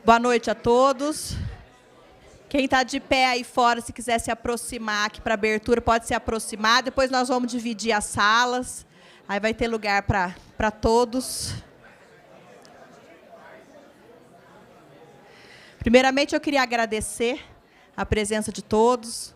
Boa noite a todos. Quem está de pé aí fora, se quiser se aproximar aqui para a abertura, pode se aproximar. Depois nós vamos dividir as salas. Aí vai ter lugar para todos. Primeiramente, eu queria agradecer a presença de todos.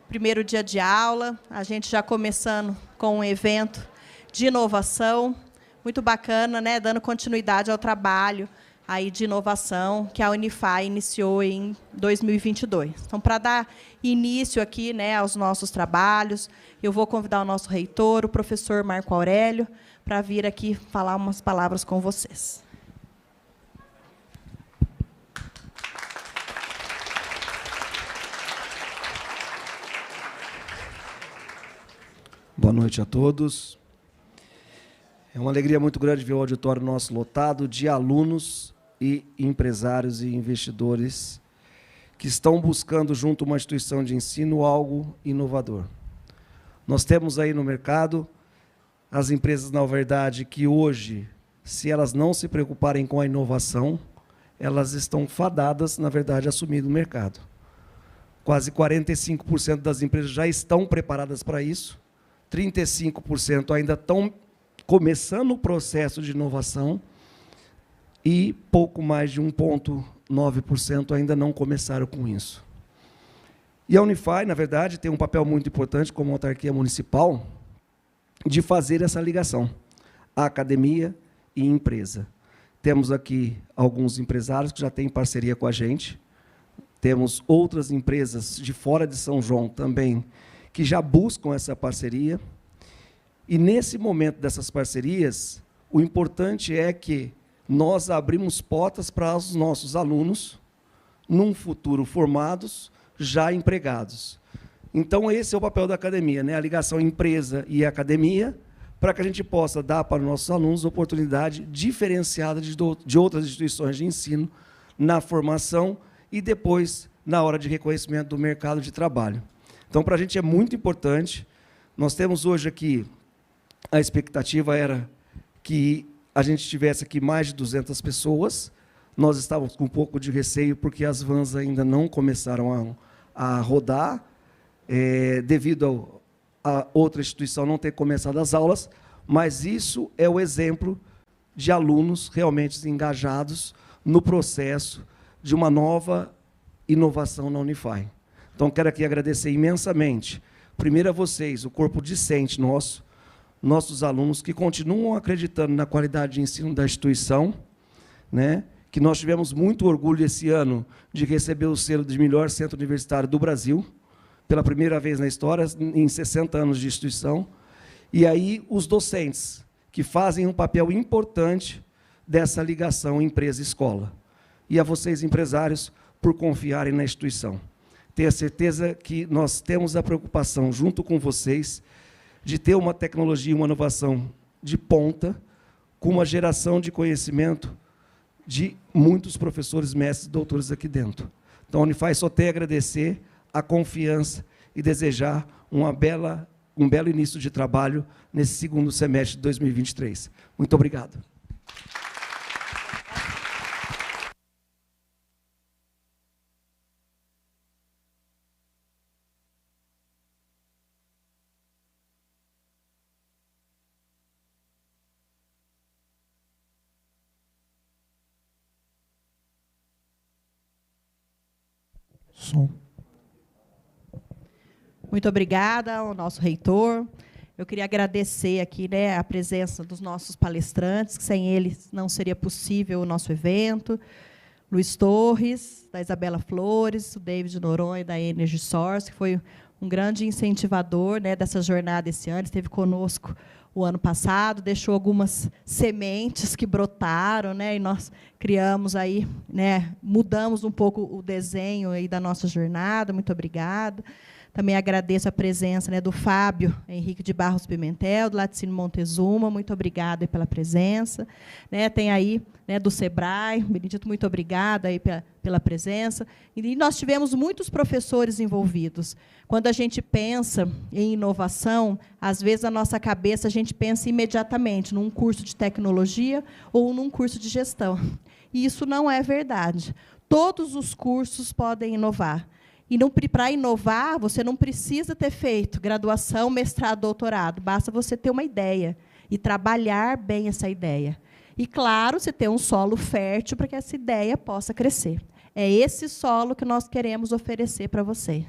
Primeiro dia de aula, a gente já começando com um evento de inovação. Muito bacana, né? Dando continuidade ao trabalho aí de inovação que a Unify iniciou em 2022. Então, para dar início aqui, né, aos nossos trabalhos, eu vou convidar o nosso reitor, o professor Marco Aurélio, para vir aqui falar umas palavras com vocês. Boa noite a todos. É uma alegria muito grande ver o auditório nosso lotado de alunos e empresários e investidores que estão buscando, junto a uma instituição de ensino, algo inovador. Nós temos aí no mercado as empresas, na verdade, que hoje, se elas não se preocuparem com a inovação, elas estão fadadas, na verdade, a assumir o mercado. Quase 45% das empresas já estão preparadas para isso, 35% ainda estão começando o processo de inovação e pouco mais de 1,9% ainda não começaram com isso. E a Unify, na verdade, tem um papel muito importante como autarquia municipal de fazer essa ligação, a academia e empresa. Temos aqui alguns empresários que já têm parceria com a gente, temos outras empresas de fora de São João também que já buscam essa parceria. E, nesse momento dessas parcerias, o importante é que nós abrimos portas para os nossos alunos, num futuro formados, já empregados. Então, esse é o papel da academia, né? A ligação empresa e academia, para que a gente possa dar para os nossos alunos oportunidade diferenciada de outras instituições de ensino na formação e depois na hora de reconhecimento do mercado de trabalho. Então, para a gente é muito importante. Nós temos hoje aqui, a expectativa era que a gente tivesse aqui mais de 200 pessoas. Nós estávamos com um pouco de receio, porque as vans ainda não começaram a rodar, devido a outra instituição não ter começado as aulas, mas isso é o exemplo de alunos realmente engajados no processo de uma nova inovação na Unify. Então, quero aqui agradecer imensamente, primeiro a vocês, o corpo discente nosso, nossos alunos que continuam acreditando na qualidade de ensino da instituição, né? Que nós tivemos muito orgulho esse ano de receber o selo de melhor centro universitário do Brasil, pela primeira vez na história, em 60 anos de instituição. E aí os docentes, que fazem um papel importante dessa ligação empresa-escola. E a vocês, empresários, por confiarem na instituição. Tenha certeza que nós temos a preocupação, junto com vocês, de ter uma tecnologia, uma inovação de ponta, com uma geração de conhecimento de muitos professores, mestres e doutores aqui dentro. Então, a Unify só tem a agradecer a confiança e desejar um belo início de trabalho nesse segundo semestre de 2023. Muito obrigado. Muito obrigada ao nosso reitor. Eu queria agradecer aqui, né, a presença dos nossos palestrantes, que sem eles não seria possível o nosso evento. Luiz Torres, da Isabela Flores, o David Noronha, da Energy Source, que foi um grande incentivador, né, dessa jornada esse ano, esteve conosco o ano passado, deixou algumas sementes que brotaram, né, e nós criamos aí, né, mudamos um pouco o desenho aí da nossa jornada. Muito obrigada. Também agradeço a presença, né, do Fábio Henrique de Barros Pimentel, do Laticínio Montezuma. Muito obrigada aí pela presença. Né, tem aí, né, do Sebrae, Benedito, muito obrigada aí pela presença. E nós tivemos muitos professores envolvidos. Quando a gente pensa em inovação, às vezes, na nossa cabeça, a gente pensa imediatamente num curso de tecnologia ou num curso de gestão. E isso não é verdade. Todos os cursos podem inovar. E para inovar, você não precisa ter feito graduação, mestrado, doutorado. Basta você ter uma ideia e trabalhar bem essa ideia. E, claro, você ter um solo fértil para que essa ideia possa crescer. É esse solo que nós queremos oferecer para vocês.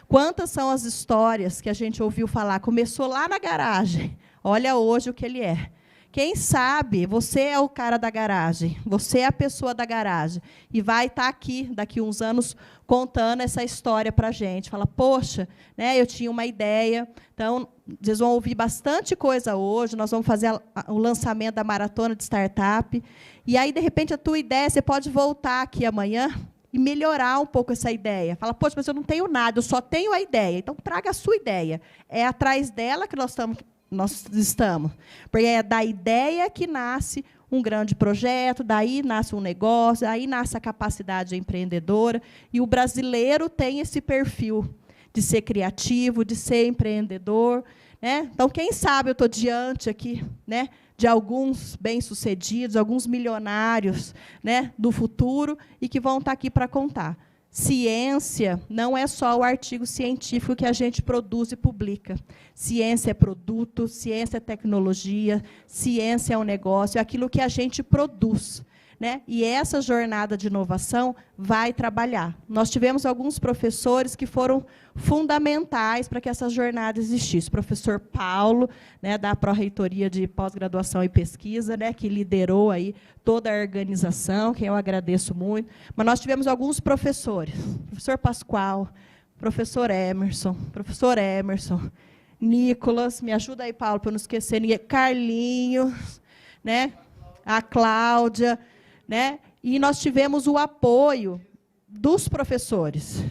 Quantas são as histórias que a gente ouviu falar? Começou lá na garagem. Olha hoje o que ele é. Quem sabe você é o cara da garagem, você é a pessoa da garagem, e vai estar aqui, daqui a uns anos, contando essa história para a gente. Fala, poxa, né, eu tinha uma ideia. Então, vocês vão ouvir bastante coisa hoje, nós vamos fazer o lançamento da Maratona de Startup, e aí, de repente, a tua ideia, você pode voltar aqui amanhã e melhorar um pouco essa ideia. Fala, poxa, mas eu não tenho nada, eu só tenho a ideia. Então, traga a sua ideia. É atrás dela que nós estamos. Porque é da ideia que nasce um grande projeto, daí nasce um negócio, daí nasce a capacidade empreendedora. E o brasileiro tem esse perfil de ser criativo, de ser empreendedor, né? Então, quem sabe eu estou diante aqui, né, de alguns bem-sucedidos, alguns milionários, né, do futuro, e que vão estar aqui para contar. Ciência não é só o artigo científico que a gente produz e publica. Ciência é produto, ciência é tecnologia, ciência é um negócio, é aquilo que a gente produz, né? E essa jornada de inovação vai trabalhar. Nós tivemos alguns professores que foram fundamentais para que essa jornada existisse. O professor Paulo, né, da Pró-Reitoria de Pós-Graduação e Pesquisa, né, que liderou aí toda a organização, que eu agradeço muito. Mas nós tivemos alguns professores, professor Pascoal, professor Emerson, Nicolas, me ajuda aí, Paulo, para eu não esquecer ninguém, Carlinhos, né, a Cláudia, né, e nós tivemos o apoio dos professores,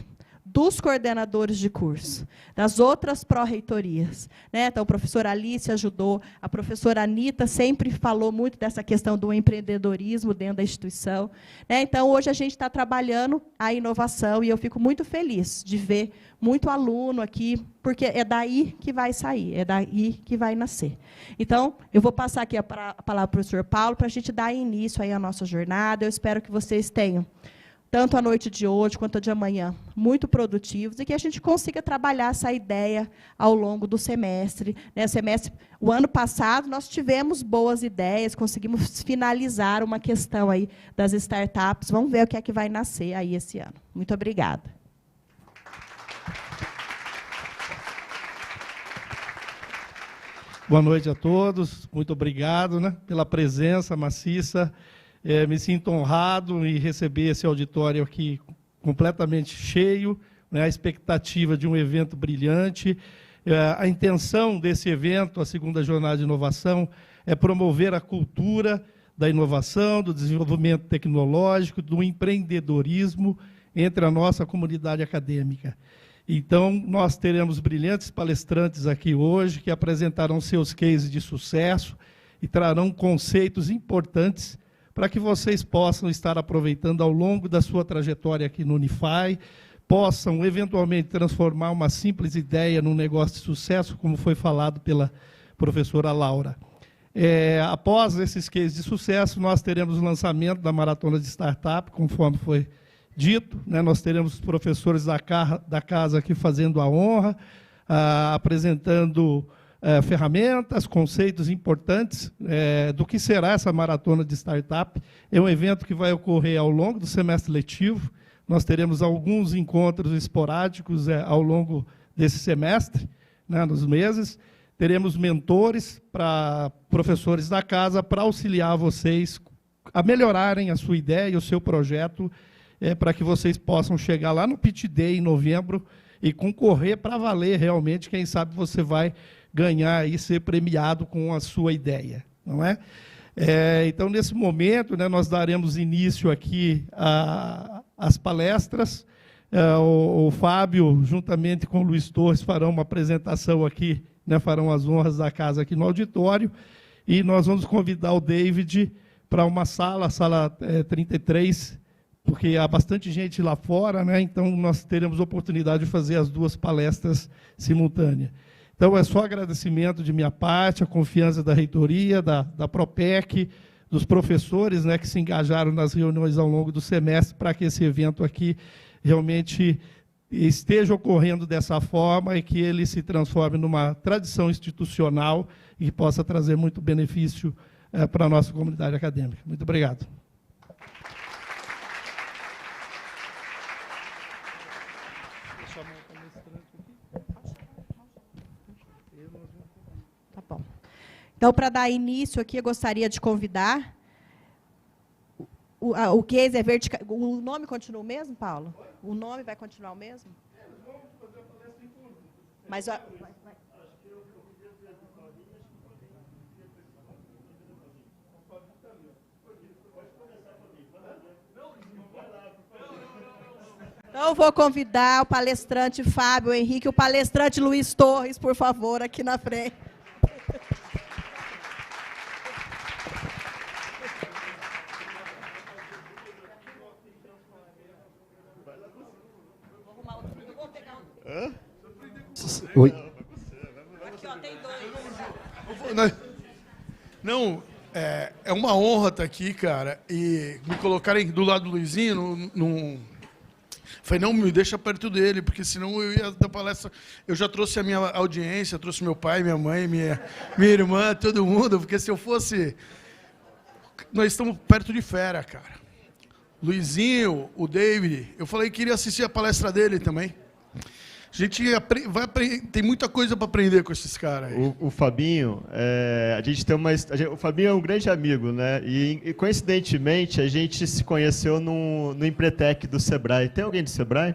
dos coordenadores de curso, das outras pró-reitorias, né? Então, a professora Alice ajudou, a professora Anita sempre falou muito dessa questão do empreendedorismo dentro da instituição, né? Então, hoje a gente está trabalhando a inovação, e eu fico muito feliz de ver muito aluno aqui, porque é daí que vai sair, é daí que vai nascer. Então, eu vou passar aqui a palavra para o professor Paulo, para a gente dar início aí à nossa jornada. Eu espero que vocês tenham, tanto a noite de hoje quanto a de amanhã, muito produtivos, e que a gente consiga trabalhar essa ideia ao longo do semestre. Né? O ano passado, nós tivemos boas ideias, conseguimos finalizar uma questão aí das startups. Vamos ver o que é que vai nascer aí esse ano. Muito obrigada. Boa noite a todos. Muito obrigado, né, pela presença maciça. Me sinto honrado em receber esse auditório aqui completamente cheio, né, a expectativa de um evento brilhante. A intenção desse evento, a segunda jornada de inovação, é promover a cultura da inovação, do desenvolvimento tecnológico, do empreendedorismo entre a nossa comunidade acadêmica. Então, nós teremos brilhantes palestrantes aqui hoje que apresentarão seus cases de sucesso e trarão conceitos importantes para que vocês possam estar aproveitando ao longo da sua trajetória aqui no Unify, possam, eventualmente, transformar uma simples ideia num negócio de sucesso, como foi falado pela professora Laura. Após esses cases de sucesso, nós teremos o lançamento da Maratona de Startup, conforme foi dito, né? Nós teremos os professores da casa aqui fazendo a honra, apresentando ferramentas, conceitos importantes do que será essa Maratona de Startup. É um evento que vai ocorrer ao longo do semestre letivo. Nós teremos alguns encontros esporádicos ao longo desse semestre, né, nos meses. Teremos mentores para professores da casa para auxiliar vocês a melhorarem a sua ideia e o seu projeto, para que vocês possam chegar lá no Pitch Day em novembro e concorrer para valer realmente. Quem sabe você vai ganhar e ser premiado com a sua ideia, não é? Então, nesse momento, né, nós daremos início aqui às palestras. O Fábio, juntamente com o Luiz Torres, farão uma apresentação aqui, né, farão as honras da casa aqui no auditório, e nós vamos convidar o David para uma sala, a sala 33, porque há bastante gente lá fora, né, então nós teremos oportunidade de fazer as duas palestras simultâneas. Então, é só agradecimento de minha parte, a confiança da reitoria, da Propec, dos professores, né, que se engajaram nas reuniões ao longo do semestre para que esse evento aqui realmente esteja ocorrendo dessa forma e que ele se transforme numa tradição institucional e que possa trazer muito benefício para a nossa comunidade acadêmica. Muito obrigado. Tá bom. Então, para dar início aqui, eu gostaria de convidar o case é vertical. O nome continua o mesmo, Paulo? O nome vai continuar o mesmo? Mas então, eu vou convidar o palestrante Fábio Henrique e o palestrante Luiz Torres, por favor, aqui na frente. Oi. Aqui, ó, tem dois. Não, é uma honra estar aqui, cara, e me colocarem do lado do Luizinho, falei, não me deixa perto dele, porque senão eu ia dar palestra. Eu já trouxe a minha audiência, trouxe meu pai, minha mãe, minha irmã, todo mundo, porque se eu fosse... Nós estamos perto de fera, cara. Luizinho, o David, eu falei que iria assistir a palestra dele também. A gente tem muita coisa para aprender com esses caras aí. O Fabinho, a gente tem o Fabinho é um grande amigo, né? E coincidentemente a gente se conheceu no Empretec do Sebrae. Tem alguém do Sebrae?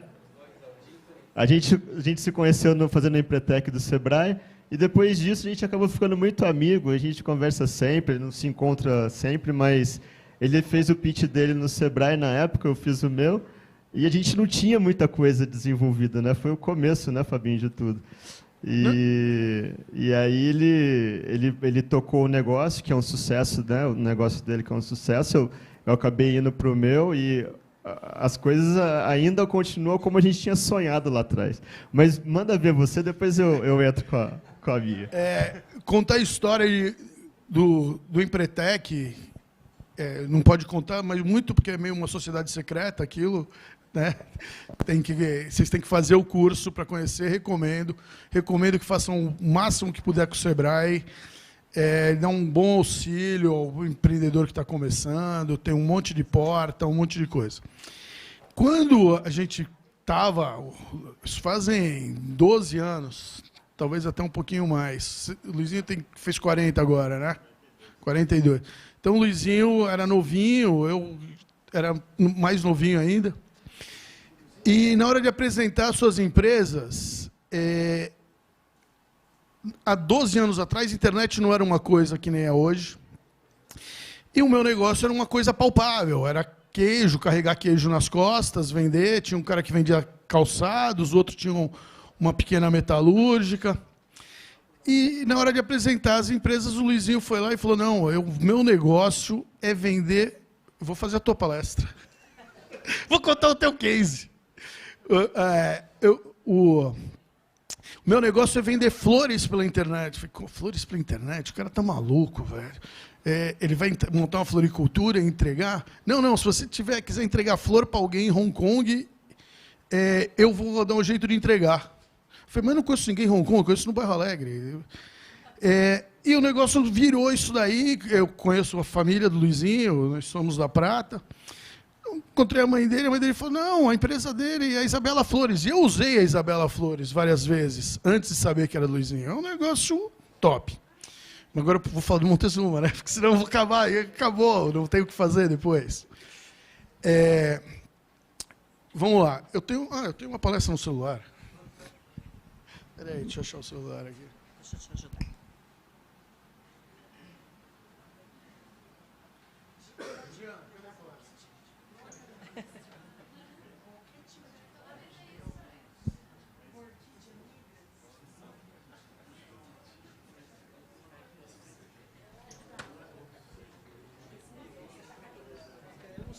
A gente se conheceu fazendo o Empretec do Sebrae e depois disso a gente acabou ficando muito amigo. A gente conversa sempre, não se encontra sempre, mas ele fez o pitch dele no Sebrae na época, eu fiz o meu. E a gente não tinha muita coisa desenvolvida, né? Foi o começo, né, Fabinho, de tudo. E aí ele tocou o negócio, que é um sucesso, né? O negócio dele que é um sucesso. Eu acabei indo para o meu e as coisas ainda continuam como a gente tinha sonhado lá atrás. Mas manda ver você, depois eu entro com a minha. Contar a história do Empretec, não pode contar, mas muito porque é meio uma sociedade secreta aquilo. Né? Vocês têm que fazer o curso para conhecer, recomendo que façam o máximo que puder com o Sebrae, dá um bom auxílio ao empreendedor que está começando, tem um monte de porta, um monte de coisa. Quando a gente estava, isso fazem 12 anos, talvez até um pouquinho mais, o Luizinho fez 40 agora, né? 42. Então o Luizinho era novinho, eu era mais novinho ainda. E, na hora de apresentar suas empresas, há 12 anos atrás, a internet não era uma coisa que nem é hoje. E o meu negócio era uma coisa palpável. Era queijo, carregar queijo nas costas, vender. Tinha um cara que vendia calçados, outros tinham uma pequena metalúrgica. E, na hora de apresentar as empresas, o Luizinho foi lá e falou, não, meu negócio é vender... Eu vou fazer a tua palestra. Vou contar o teu case. O meu negócio é vender flores pela internet. Eu falei, flores pela internet? O cara tá maluco, velho. Ele vai montar uma floricultura e entregar? Não, se você quiser entregar flor para alguém em Hong Kong, eu vou dar um jeito de entregar. Eu falei, mas não conheço ninguém em Hong Kong, eu conheço no Bairro Alegre. E o negócio virou isso daí. Eu conheço a família do Luizinho, nós somos da Prata. Encontrei a mãe dele falou, não, a empresa dele é a Isabela Flores. E eu usei a Isabela Flores várias vezes, antes de saber que era Luizinho. É um negócio top. Agora eu vou falar do Montezuma, né? Porque senão eu vou acabar, e acabou, não tenho o que fazer depois. Vamos lá. Eu tenho uma palestra no celular. Espera aí, deixa eu achar o celular aqui. Deixa eu te ajudar.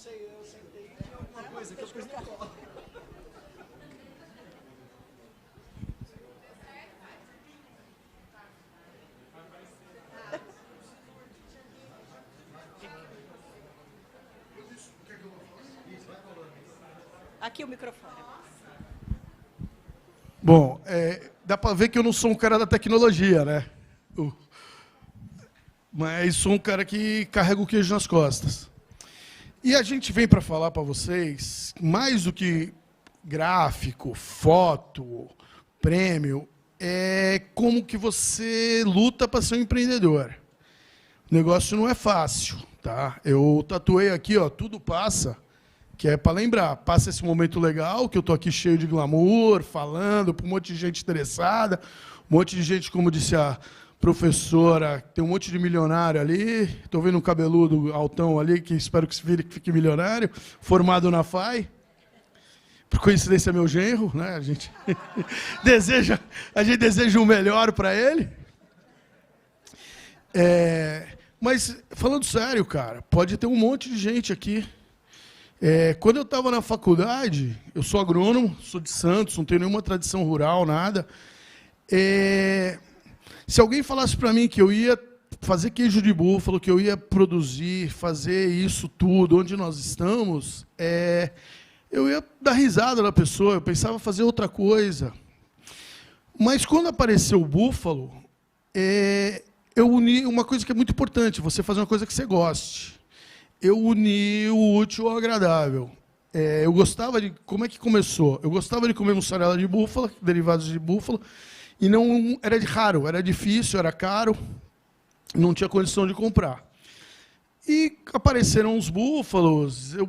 Eu sentei e tinha alguma coisa que eu pus na cola. Aqui o microfone. Bom, dá para ver que eu não sou um cara da tecnologia, né? Mas sou um cara que carrega o queijo nas costas. E a gente vem para falar para vocês, mais do que gráfico, foto, prêmio, é como que você luta para ser um empreendedor. O negócio não é fácil, tá? Eu tatuei aqui, ó, tudo passa, que é para lembrar. Passa esse momento legal, que eu tô aqui cheio de glamour, falando para um monte de gente interessada, um monte de gente, como disse a professora, tem um monte de milionário ali. Estou vendo um cabeludo altão ali, que espero que fique milionário, formado na FAI. Por coincidência, meu genro, né? A gente deseja o melhor para ele. Mas, falando sério, cara, pode ter um monte de gente aqui. Quando eu estava na faculdade, eu sou agrônomo, sou de Santos, não tenho nenhuma tradição rural, nada. Se alguém falasse para mim que eu ia fazer queijo de búfalo, que eu ia produzir, fazer isso tudo, onde nós estamos, eu ia dar risada na pessoa, eu pensava fazer outra coisa. Mas quando apareceu o búfalo, eu uni uma coisa que é muito importante, você fazer uma coisa que você goste. Eu uni o útil ao agradável. Eu gostava de... Como é que começou? Eu gostava de comer mussarela de búfala, derivados de búfala, e não era raro, era difícil, era caro, não tinha condição de comprar. E apareceram os búfalos, eu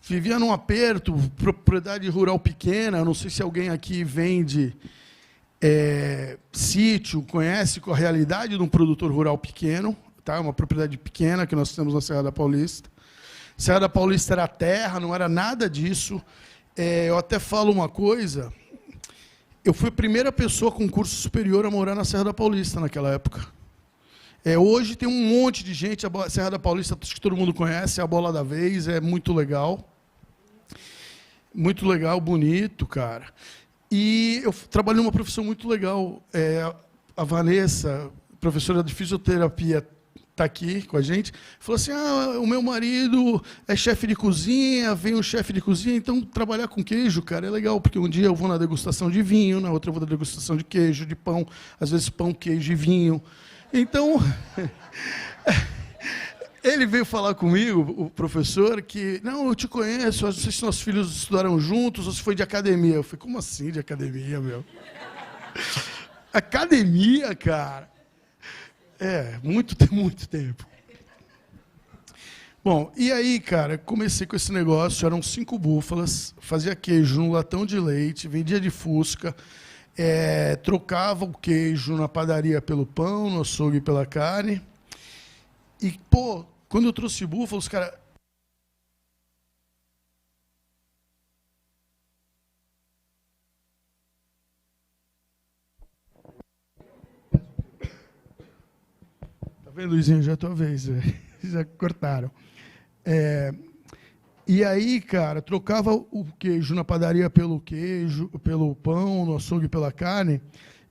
vivia num aperto, propriedade rural pequena, não sei se alguém aqui vende sítio, conhece a realidade de um produtor rural pequeno, tá? Uma propriedade pequena que nós temos na Serra da Paulista. Serra da Paulista era terra, não era nada disso. Eu até falo uma coisa... Eu fui a primeira pessoa com curso superior a morar na Serra da Paulista naquela época. Hoje tem um monte de gente, a Serra da Paulista, acho que todo mundo conhece, é a bola da vez, é muito legal. Muito legal, bonito, cara. E eu trabalho numa profissão muito legal. A Vanessa, professora de fisioterapia, está aqui com a gente, falou assim, o meu marido é chefe de cozinha, vem um chefe de cozinha, então trabalhar com queijo, cara, é legal, porque um dia eu vou na degustação de vinho, na outra eu vou na degustação de queijo, de pão, às vezes pão, queijo e vinho. Então, ele veio falar comigo, o professor, que, não, eu te conheço, não sei se nossos filhos estudaram juntos ou se foi de academia. Eu falei, como assim de academia, meu? Academia, cara? Muito tempo. Bom, e aí, cara, comecei com esse negócio, eram 5 búfalas, fazia queijo num latão de leite, vendia de fusca, trocava o queijo na padaria pelo pão, no açougue pela carne. E, pô, quando eu trouxe búfalos, cara... Vendo, Luizinho, já é a tua vez, já cortaram. E aí, cara, trocava o queijo na padaria pelo queijo, pelo pão, no açougue pela carne,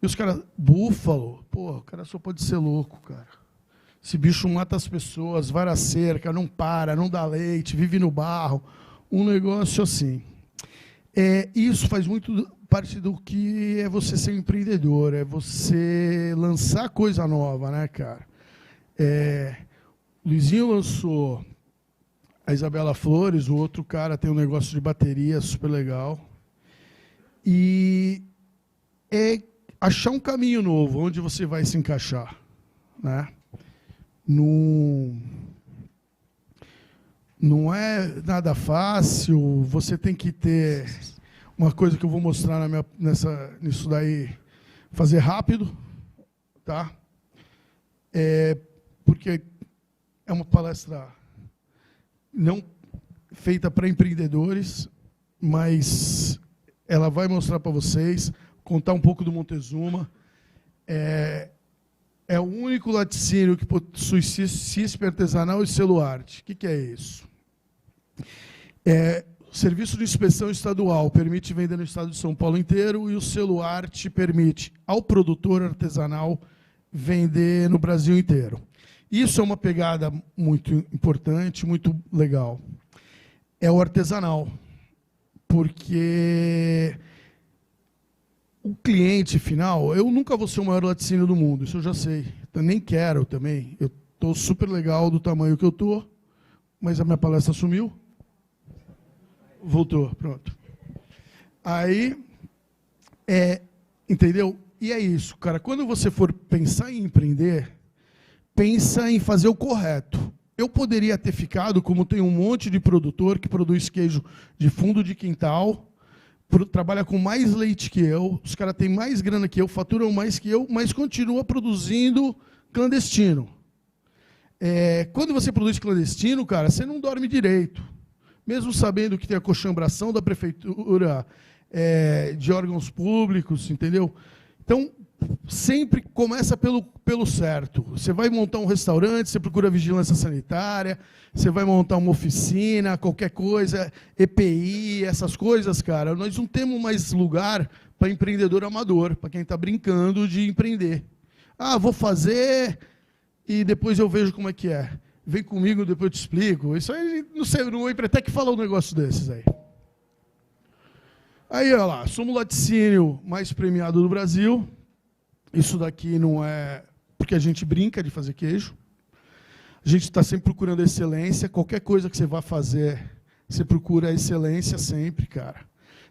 e os caras, búfalo, pô, o cara só pode ser louco, cara. Esse bicho mata as pessoas, vara cerca, não para, não dá leite, vive no barro, um negócio assim. Isso faz muito parte do que é você ser empreendedor, é você lançar coisa nova, né, cara? Luizinho lançou a Isabela Flores, o outro cara tem um negócio de bateria super legal. E achar um caminho novo, onde você vai se encaixar, né? Não é nada fácil, você tem que ter uma coisa que eu vou mostrar nisso daí, fazer rápido, tá? Porque é uma palestra não feita para empreendedores, mas ela vai mostrar para vocês, contar um pouco do Montezuma. É o único laticínio que possui CISP artesanal e selo arte. O que é isso? O Serviço de Inspeção Estadual permite vender no estado de São Paulo inteiro e o selo arte permite ao produtor artesanal vender no Brasil inteiro. Isso é uma pegada muito importante, muito legal. É o artesanal. porque o cliente final, eu nunca vou ser o maior laticínio do mundo, isso eu já sei. Eu nem quero também. Eu estou super legal do tamanho que eu estou, mas a minha palestra sumiu. Voltou, pronto. Aí, entendeu? E é isso, cara. Quando você for pensar em empreender, pensa em fazer o correto. Eu poderia ter ficado, como tem um monte de produtor que produz queijo de fundo de quintal, trabalha com mais leite que eu, os caras têm mais grana que eu, faturam mais que eu, mas continua produzindo clandestino. Quando você produz clandestino, cara, você não dorme direito. Mesmo sabendo que tem a coxambração da prefeitura, de órgãos públicos, entendeu? Então, sempre começa pelo certo. Você vai montar um restaurante, você procura vigilância sanitária, você vai montar uma oficina, qualquer coisa, EPI, essas coisas, cara. Nós não temos mais lugar para empreendedor amador, para quem está brincando de empreender. Ah, vou fazer e depois eu vejo como é que é. Vem comigo, depois eu te explico. Isso aí, não sei, no Empretec fala um negócio desses aí. Aí, olha lá, somos o laticínio mais premiado do Brasil. Isso daqui não é porque a gente brinca de fazer queijo. A gente está sempre procurando excelência. Qualquer coisa que você vá fazer, você procura a excelência sempre, cara.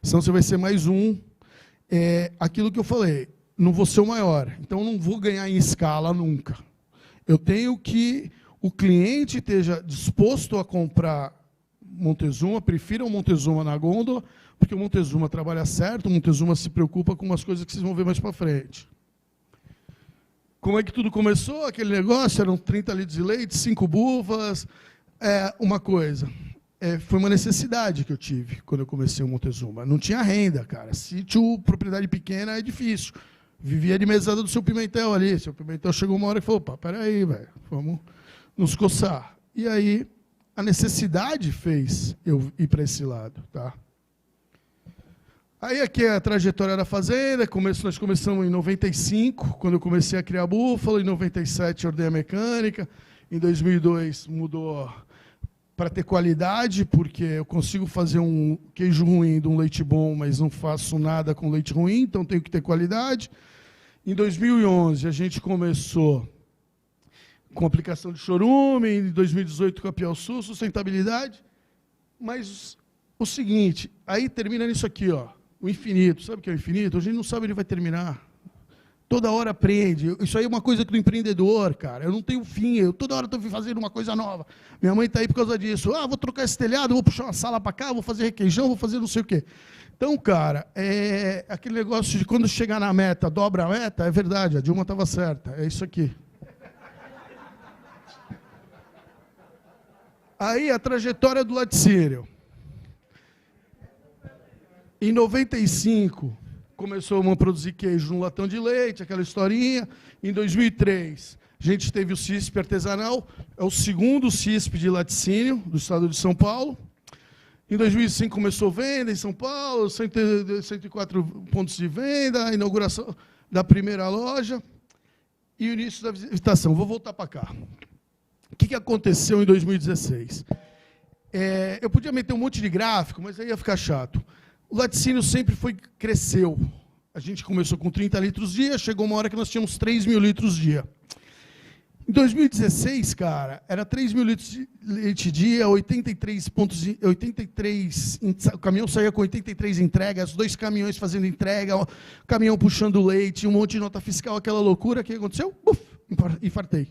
Senão você vai ser mais um. Aquilo que eu falei, não vou ser o maior. Então, não vou ganhar em escala nunca. Eu tenho que o cliente esteja disposto a comprar Montezuma, prefira o Montezuma na gôndola, porque o Montezuma trabalha certo, o Montezuma se preocupa com umas coisas que vocês vão ver mais para frente. Como é que tudo começou? Aquele negócio, eram 30 litros de leite, 5 bufas. Uma coisa, foi uma necessidade que eu tive quando eu comecei o Montezuma. Não tinha renda, cara. Sítio, propriedade pequena, é difícil. Vivia de mesada do seu Pimentel ali. Seu Pimentel chegou uma hora e falou, opa, peraí, velho, vamos nos coçar. E aí, a necessidade fez eu ir para esse lado. Tá? Aí aqui é a trajetória da fazenda, nós começamos em 95, quando eu comecei a criar búfalo, em 97 ordenei a mecânica, em 2002 mudou para ter qualidade, porque eu consigo fazer um queijo ruim de um leite bom, mas não faço nada com leite ruim, então tenho que ter qualidade. Em 2011 a gente começou com aplicação de chorume, em 2018 com a Piau Sul, sustentabilidade, mas o seguinte, aí termina nisso aqui, ó. O infinito, sabe o que é o infinito? A gente não sabe onde vai terminar. Toda hora aprende. Isso aí é uma coisa do empreendedor, cara. Eu não tenho fim, eu toda hora estou fazendo uma coisa nova. Minha mãe está aí por causa disso. Ah, vou trocar esse telhado, vou puxar uma sala para cá, vou fazer requeijão, vou fazer não sei o quê. Então, cara, aquele negócio de quando chegar na meta, dobra a meta, é verdade, a Dilma estava certa. É isso aqui. Aí, a trajetória do laticínio. Em 95, começou a produzir queijo no latão de leite, aquela historinha. Em 2003, a gente teve o CISP artesanal, é o segundo CISP de laticínio do estado de São Paulo. Em 2005 começou venda em São Paulo, 104 pontos de venda, a inauguração da primeira loja e o início da visitação. Vou voltar para cá. O que aconteceu em 2016? Eu podia meter um monte de gráfico, mas aí ia ficar chato. O laticínio sempre cresceu. A gente começou com 30 litros dia, chegou uma hora que nós tínhamos 3 mil litros dia. Em 2016, cara, era 3 mil litros de leite dia, 83 pontos, 83, o caminhão saía com 83 entregas, 2 caminhões fazendo entrega, o caminhão puxando leite, um monte de nota fiscal, aquela loucura. O que aconteceu? Infartei.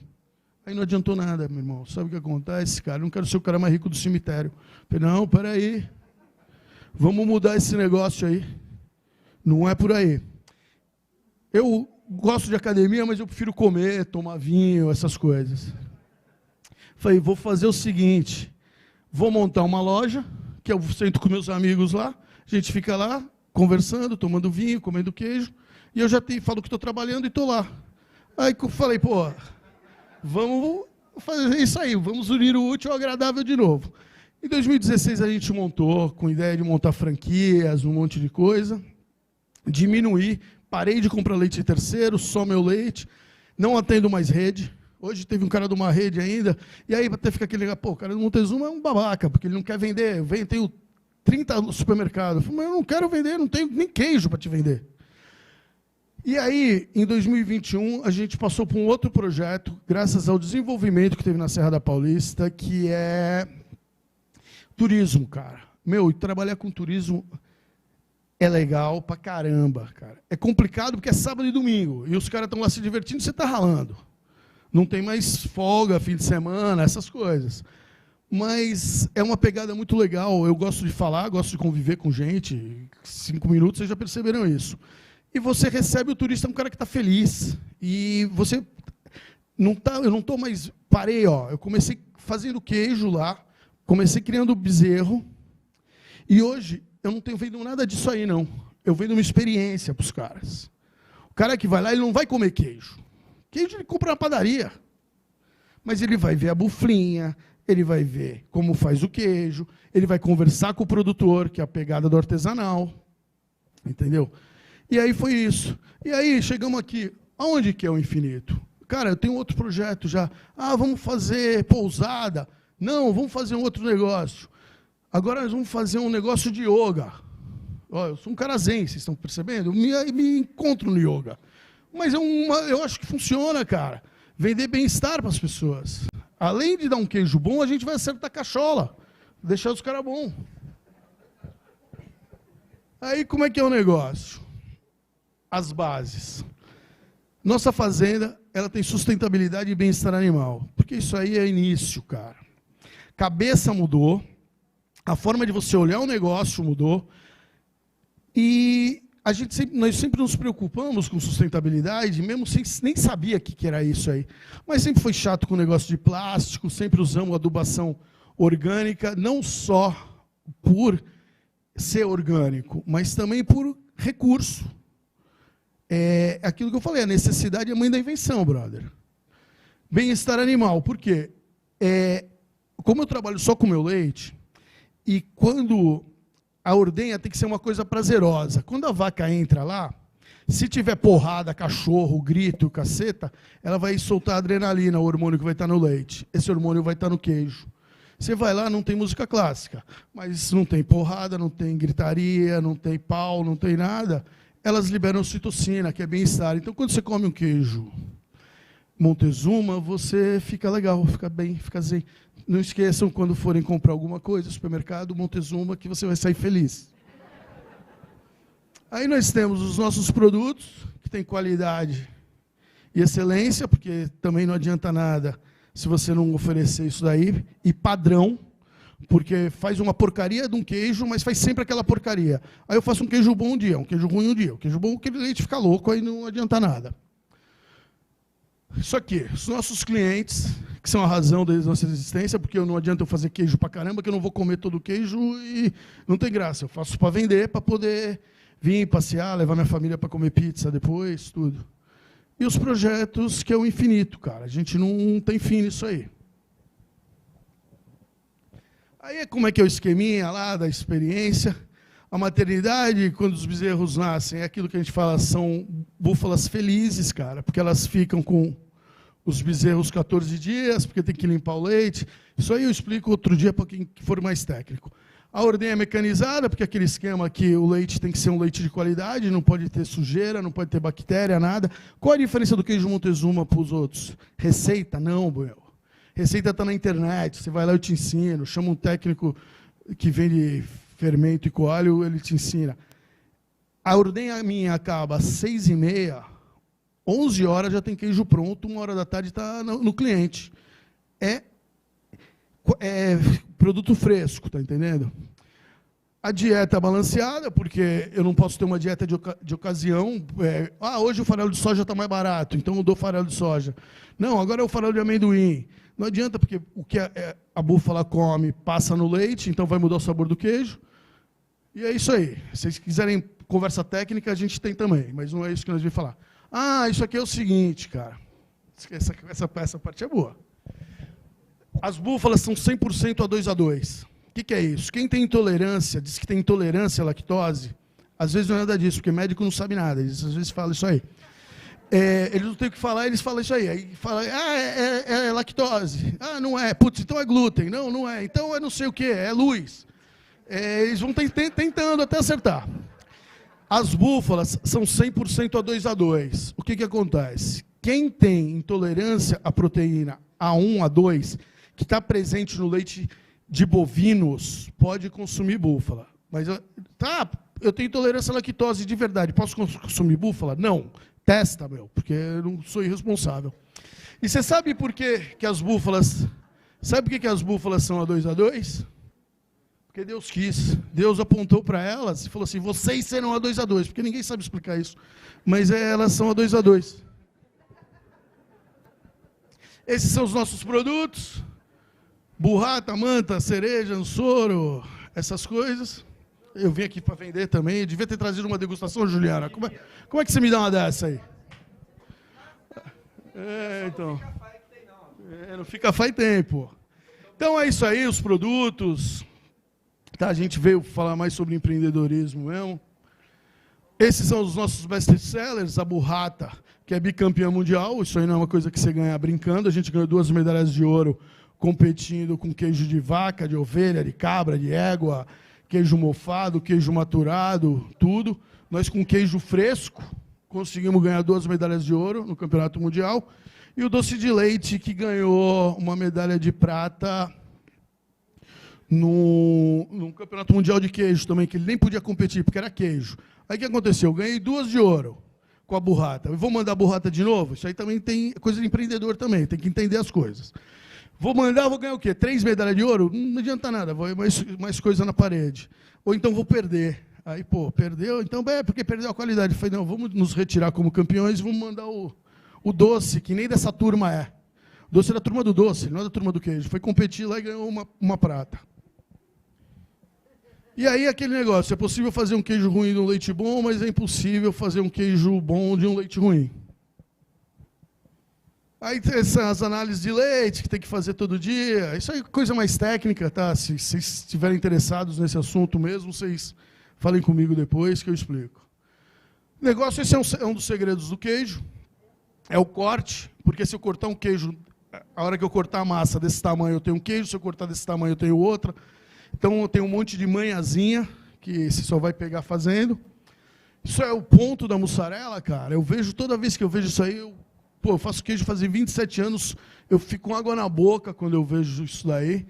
Aí não adiantou nada, meu irmão. Sabe o que acontece, cara? Eu não quero ser o cara mais rico do cemitério. Falei, não, peraí. Vamos mudar esse negócio aí. Não é por aí. Eu gosto de academia, mas eu prefiro comer, tomar vinho, essas coisas. Falei, vou fazer o seguinte, vou montar uma loja, que eu sento com meus amigos lá, a gente fica lá, conversando, tomando vinho, comendo queijo, e eu já falo que estou trabalhando e estou lá. Aí eu falei, pô, vamos fazer isso aí, vamos unir o útil ao agradável de novo. Em 2016 a gente montou, com ideia de montar franquias, um monte de coisa, diminuir, parei de comprar leite terceiro, só meu leite, não atendo mais rede. Hoje teve um cara de uma rede ainda, e aí até fica aquele, pô, o cara do Montezuma é um babaca, porque ele não quer vender, tem 30 no supermercado. Eu falei, mas eu não quero vender, não tenho nem queijo para te vender. E aí, em 2021, a gente passou por um outro projeto, graças ao desenvolvimento que teve na Serra da Paulista, que é turismo, cara. Meu, trabalhar com turismo é legal pra caramba, cara. É complicado porque é sábado e domingo, e os caras estão lá se divertindo e você está ralando. Não tem mais folga, fim de semana, essas coisas. Mas é uma pegada muito legal. Eu gosto de falar, gosto de conviver com gente. 5 minutos, vocês já perceberam isso. E você recebe o turista, um cara que está feliz. E você não tá, eu não estou mais... Parei, ó. Eu comecei fazendo queijo lá, comecei criando bezerro, e hoje eu não tenho vendo nada disso aí, não. Eu vendo uma experiência para os caras. O cara que vai lá, ele não vai comer queijo. Queijo ele compra na padaria. Mas ele vai ver a buflinha, ele vai ver como faz o queijo, ele vai conversar com o produtor, que é a pegada do artesanal. Entendeu? E aí foi isso. E aí chegamos aqui. Aonde que é o infinito? Cara, eu tenho outro projeto já. Ah, vamos fazer pousada. Não, vamos fazer um outro negócio. Agora nós vamos fazer um negócio de yoga. Ó, eu sou um cara zen, vocês estão percebendo? Eu me encontro no yoga. Mas eu acho que funciona, cara. Vender bem-estar para as pessoas. Além de dar um queijo bom, a gente vai acertar a cachola. Deixar os caras bons. Aí como é que é o negócio? As bases. Nossa fazenda, ela tem sustentabilidade e bem-estar animal. Porque isso aí é início, cara. Cabeça mudou, a forma de você olhar o negócio mudou, e nós sempre nos preocupamos com sustentabilidade, mesmo sem nem sabia o que era isso aí. Mas sempre foi chato com o negócio de plástico, sempre usamos adubação orgânica, não só por ser orgânico, mas também por recurso. É aquilo que eu falei, a necessidade é a mãe da invenção, brother. Bem-estar animal, por quê? Como eu trabalho só com meu leite, e quando a ordenha tem que ser uma coisa prazerosa, quando a vaca entra lá, se tiver porrada, cachorro, grito, caceta, ela vai soltar adrenalina, o hormônio que vai estar no leite. Esse hormônio vai estar no queijo. Você vai lá, não tem música clássica, mas não tem porrada, não tem gritaria, não tem pau, não tem nada. Elas liberam ocitocina, que é bem-estar. Então, quando você come um queijo Montezuma, você fica legal, fica bem, fica zen. Não esqueçam, quando forem comprar alguma coisa no supermercado, Montezuma, que você vai sair feliz. Aí nós temos os nossos produtos, que têm qualidade e excelência, porque também não adianta nada se você não oferecer isso daí, e padrão, porque faz uma porcaria de um queijo, mas faz sempre aquela porcaria. Aí eu faço um queijo bom um dia, um queijo ruim um dia. Um queijo bom, aquele leite fica louco, aí não adianta nada. Isso aqui, os nossos clientes, que são a razão da nossa existência, porque não adianta eu fazer queijo pra caramba, que eu não vou comer todo o queijo e não tem graça. Eu faço para vender, para poder vir passear, levar minha família para comer pizza depois, tudo. E os projetos, que é o infinito, cara. A gente não tem fim nisso aí. Aí, como é que é o esqueminha lá da experiência? A maternidade, quando os bezerros nascem, é aquilo que a gente fala, são búfalas felizes, cara, porque elas ficam com os bezerros 14 dias, porque tem que limpar o leite. Isso aí eu explico outro dia para quem for mais técnico. A ordenha é mecanizada, porque aquele esquema que o leite tem que ser um leite de qualidade, não pode ter sujeira, não pode ter bactéria, nada. Qual a diferença do queijo Montezuma para os outros? Receita? Não, meu. Receita está na internet, você vai lá, eu te ensino, chama um técnico que vende fermento e coalho, ele te ensina. A ordenha minha acaba às 6h30, 11 horas já tem queijo pronto, 1h da tarde está no cliente. É produto fresco, tá entendendo? A dieta é balanceada, porque eu não posso ter uma dieta de ocasião. Hoje o farelo de soja está mais barato, então eu dou farelo de soja. Não, agora é o farelo de amendoim. Não adianta, porque o que a búfala come passa no leite, então vai mudar o sabor do queijo. E é isso aí. Se vocês quiserem conversa técnica, a gente tem também, mas não é isso que nós vamos falar. Isso aqui é o seguinte, cara. Essa parte é boa. As búfalas são 100% A2A2. O que é isso? Quem tem intolerância, diz que tem intolerância à lactose, às vezes não é nada disso, porque médico não sabe nada, eles às vezes falam isso aí. Eles não têm o que falar, eles falam isso aí. Aí fala, é lactose. Não é. Putz, então é glúten. Não, não é. Então é não sei o quê, é luz. eles vão tentando até acertar. As búfalas são 100% A2A2. O que acontece? Quem tem intolerância à proteína A1, A2, que está presente no leite de bovinos, pode consumir búfala. Mas, eu tenho intolerância à lactose de verdade. Posso consumir búfala? Não. Testa, porque eu não sou irresponsável. E você sabe por que as búfalas... Sabe por que as búfalas são A2A2? Porque Deus quis. Deus apontou para elas e falou assim, vocês serão A2A2, porque ninguém sabe explicar isso. Mas elas são A2A2. Esses são os nossos produtos. Burrata, manta, cereja, ansoro, essas coisas. Eu vim aqui para vender também. Eu devia ter trazido uma degustação, Juliana. Como é que você me dá uma dessa aí? Então. Não fica faz tempo. Então é isso aí, os produtos. Tá, a gente veio falar mais sobre empreendedorismo mesmo. Esses são os nossos best-sellers, a burrata, que é bicampeã mundial. Isso aí não é uma coisa que você ganha brincando. A gente ganhou 2 medalhas de ouro competindo com queijo de vaca, de ovelha, de cabra, de égua, queijo mofado, queijo maturado, tudo. Nós com queijo fresco conseguimos ganhar 2 medalhas de ouro no campeonato mundial. E o doce de leite, que ganhou uma medalha de prata no campeonato mundial de queijo também, que ele nem podia competir, porque era queijo. Aí o que aconteceu? Eu ganhei 2 de ouro com a burrata. Eu vou mandar a burrata de novo? Isso aí também tem coisa de empreendedor também, tem que entender as coisas. Vou mandar, vou ganhar o quê? 3 medalhas de ouro? Não adianta nada, vou mais coisa na parede. Ou então vou perder. Aí, perdeu, então, porque perdeu a qualidade. Eu falei, não, vamos nos retirar como campeões, vamos mandar o doce, que nem dessa turma é. O doce é da turma do doce, não é da turma do queijo. Foi competir lá e ganhou uma prata. E aí aquele negócio, é possível fazer um queijo ruim de um leite bom, mas é impossível fazer um queijo bom de um leite ruim. Aí tem essas análises de leite que tem que fazer todo dia. Isso aí é coisa mais técnica, tá? Se vocês estiverem interessados nesse assunto mesmo, vocês falem comigo depois que eu explico. O negócio, esse é um dos segredos do queijo. É o corte, porque se eu cortar um queijo, a hora que eu cortar a massa desse tamanho eu tenho um queijo, se eu cortar desse tamanho eu tenho outra. Então eu tenho um monte de manhãzinha que você só vai pegar fazendo. Isso é o ponto da mussarela, cara. Eu vejo, toda vez que eu vejo isso aí, eu faço queijo faz 27 anos, eu fico com água na boca quando eu vejo isso daí.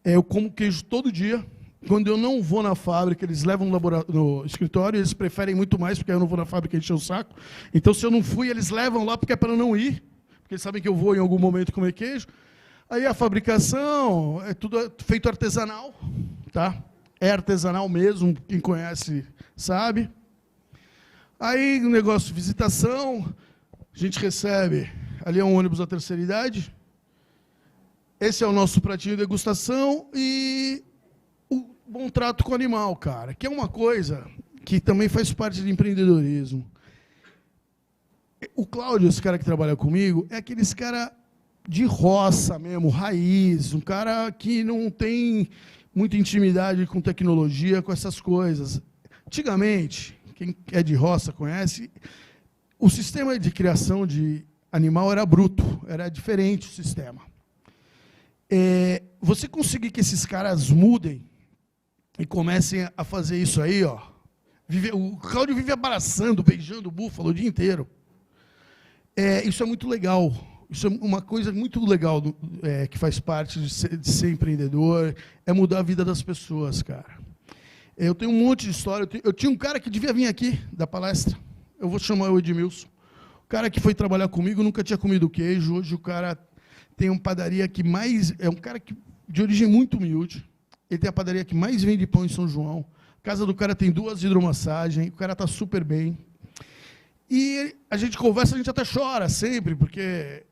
Eu como queijo todo dia. Quando eu não vou na fábrica, eles levam no escritório, eles preferem muito mais, porque eu não vou na fábrica encher o saco. Então, se eu não fui, eles levam lá, porque é para eu não ir, porque eles sabem que eu vou em algum momento comer queijo. Aí a fabricação é tudo feito artesanal, tá? É artesanal mesmo, quem conhece sabe. Aí o negócio de visitação, a gente recebe, ali é um ônibus da terceira idade. Esse é o nosso pratinho de degustação e o bom trato com o animal, cara, que é uma coisa que também faz parte do empreendedorismo. O Cláudio, esse cara que trabalha comigo, é aqueles cara de roça mesmo, raiz, um cara que não tem muita intimidade com tecnologia, com essas coisas. Antigamente, quem é de roça conhece, o sistema de criação de animal era bruto, era diferente o sistema. Você conseguir que esses caras mudem e comecem a fazer isso aí, ó. O Cláudio vive abraçando, beijando o búfalo o dia inteiro. Isso é muito legal. Isso é uma coisa muito legal que faz parte de ser empreendedor, é mudar a vida das pessoas, cara. Eu tenho um monte de história. Eu tinha um cara que devia vir aqui da palestra. Eu vou chamar o Edmilson. O cara que foi trabalhar comigo nunca tinha comido queijo. Hoje o cara tem uma padaria que mais... É um cara de origem muito humilde. Ele tem a padaria que mais vende pão em São João. A casa do cara tem 2 hidromassagens. O cara está super bem. E a gente conversa, a gente até chora sempre, porque...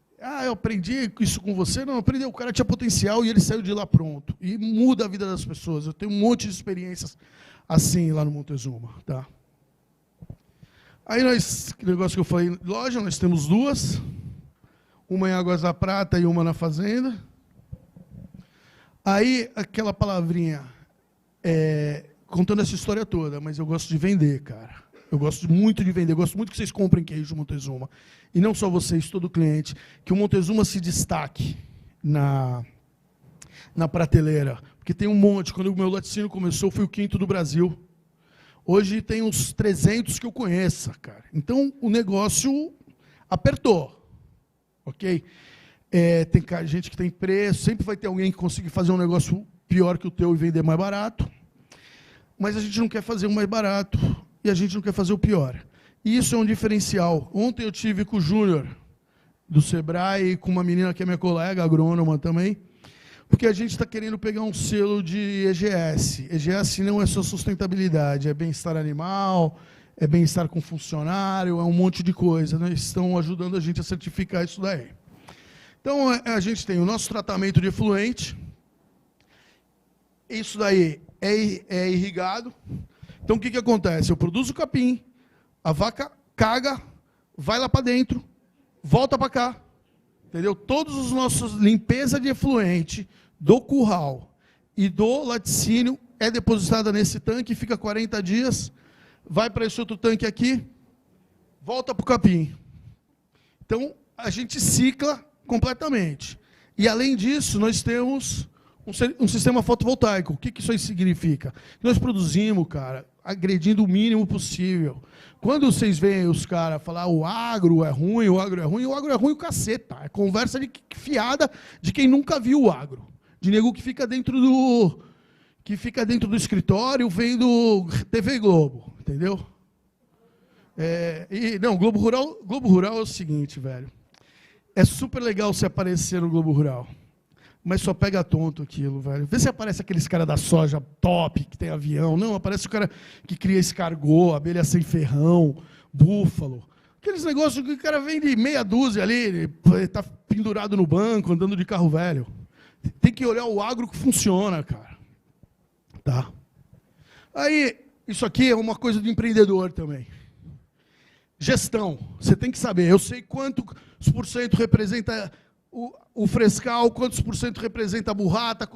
eu aprendi isso com você. Não, aprendi. O cara tinha potencial e ele saiu de lá pronto. E muda a vida das pessoas. Eu tenho um monte de experiências assim lá no Montezuma. Tá? Aí que negócio que eu falei, loja, nós temos 2. Uma em Águas da Prata e uma na Fazenda. Aí, aquela palavrinha, contando essa história toda, mas eu gosto de vender, cara. Eu gosto muito de vender, eu gosto muito que vocês comprem queijo Montezuma. E não só vocês, todo cliente, que o Montezuma se destaque na prateleira. Porque tem um monte. Quando o meu laticínio começou, fui o 5º do Brasil. Hoje tem uns 300 que eu conheça, cara. Então, o negócio apertou. Ok? Tem gente que tem preço, sempre vai ter alguém que consiga fazer um negócio pior que o teu e vender mais barato. Mas a gente não quer fazer o mais barato e a gente não quer fazer o pior. E isso é um diferencial. Ontem eu tive com o Júnior, do Sebrae, e com uma menina que é minha colega, agrônoma também, porque a gente está querendo pegar um selo de EGS. EGS não é só sustentabilidade, é bem-estar animal, é bem-estar com funcionário, é um monte de coisa. Né? Estão ajudando a gente a certificar isso daí. Então, a gente tem o nosso tratamento de efluente. Isso daí é irrigado. Então, o que acontece? Eu produzo o capim, a vaca caga, vai lá para dentro, volta para cá. Entendeu? Todos os nossos limpeza de efluente do curral e do laticínio é depositada nesse tanque, fica 40 dias, vai para esse outro tanque aqui, volta para o capim. Então, a gente cicla completamente. E, além disso, nós temos um sistema fotovoltaico. O que isso aí significa? Nós produzimos, cara, agredindo o mínimo possível. Quando vocês veem os caras falar o agro é ruim, o agro é ruim o caceta. É conversa de fiada de quem nunca viu o agro. De nego que fica dentro do escritório vendo TV Globo, entendeu? Globo Rural é o seguinte, velho. É super legal você aparecer no Globo Rural, mas só pega tonto aquilo, velho. Vê se aparece aqueles caras da soja top, que tem avião. Não, aparece o cara que cria escargot, abelha sem ferrão, búfalo. Aqueles negócios que o cara vende meia dúzia ali, ele tá pendurado no banco, andando de carro velho. Tem que olhar o agro que funciona, cara. Tá? Aí, isso aqui é uma coisa do empreendedor também. Gestão. Você tem que saber. Eu sei quantos por cento representa o frescal, quantos por cento representa a burrata,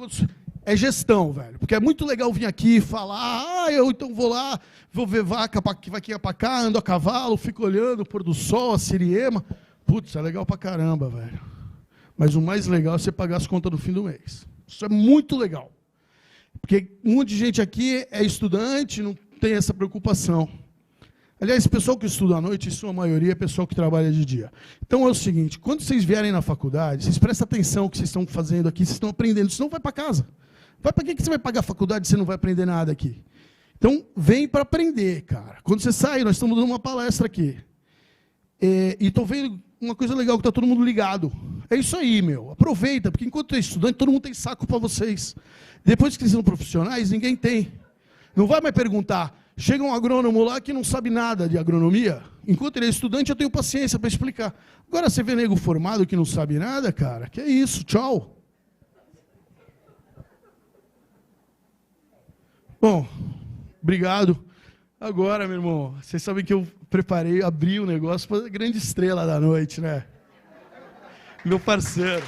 é gestão, velho. Porque é muito legal vir aqui e falar, eu então vou lá, vou ver vaca que vai aqui para cá, ando a cavalo, fico olhando o pôr do sol, a siriema. Putz, é legal pra caramba, velho. Mas o mais legal é você pagar as contas no fim do mês. Isso é muito legal. Porque um monte de gente aqui é estudante, não tem essa preocupação. Aliás, pessoal que estuda à noite, em sua maioria, é pessoal que trabalha de dia. Então é o seguinte, quando vocês vierem na faculdade, vocês prestem atenção no que vocês estão fazendo aqui, vocês estão aprendendo, senão vai para casa. Para que você vai pagar a faculdade se você não vai aprender nada aqui? Então, vem para aprender, cara. Quando você sai, nós estamos dando uma palestra aqui. E estou vendo uma coisa legal, que está todo mundo ligado. É isso aí, meu. Aproveita, porque enquanto é estudante, todo mundo tem saco para vocês. Depois que vocês são profissionais, ninguém tem. Não vai mais perguntar. Chega um agrônomo lá que não sabe nada de agronomia. Enquanto ele é estudante, eu tenho paciência para explicar. Agora, você vê nego formado que não sabe nada, cara, que é isso, tchau. Bom, obrigado. Agora, meu irmão, vocês sabem que eu preparei, abri o negócio para a grande estrela da noite, né? Meu parceiro.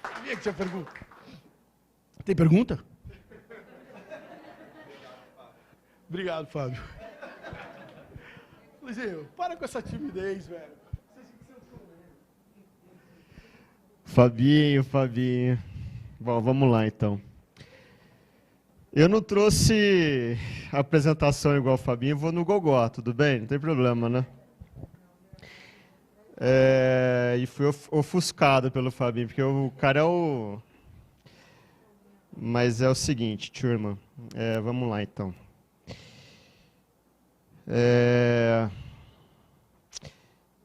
Sabia que tinha pergunta? Tem pergunta? Obrigado, Fábio. Luizinho, para com essa timidez, velho. Fabinho. Bom, vamos lá, então. Eu não trouxe apresentação igual o Fabinho, vou no gogó, tudo bem? Não tem problema, né? E fui ofuscado pelo Fabinho, porque o cara é o... Mas é o seguinte, turma, vamos lá, então.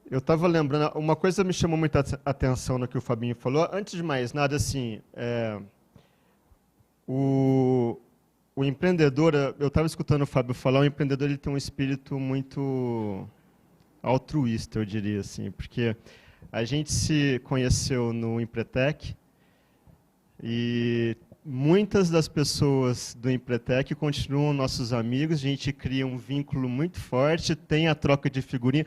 Eu estava lembrando, uma coisa me chamou muita atenção no que o Fabinho falou. Antes de mais nada, assim, o empreendedor, eu estava escutando o Fábio falar, o empreendedor ele tem um espírito muito altruísta, eu diria assim, porque a gente se conheceu no Empretec e muitas das pessoas do Empretec continuam nossos amigos, a gente cria um vínculo muito forte, tem a troca de figurinha.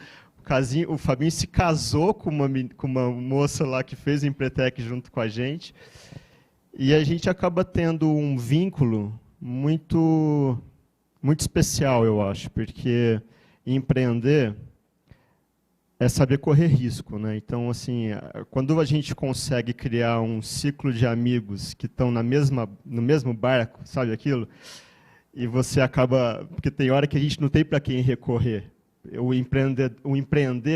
O Fabinho se casou com uma moça lá que fez o Empretec junto com a gente, e a gente acaba tendo um vínculo muito muito especial, eu acho, porque empreender é saber correr risco, né? Então, assim, quando a gente consegue criar um ciclo de amigos que estão no mesmo barco, sabe aquilo? E você acaba... Porque tem hora que a gente não tem para quem recorrer. O empreender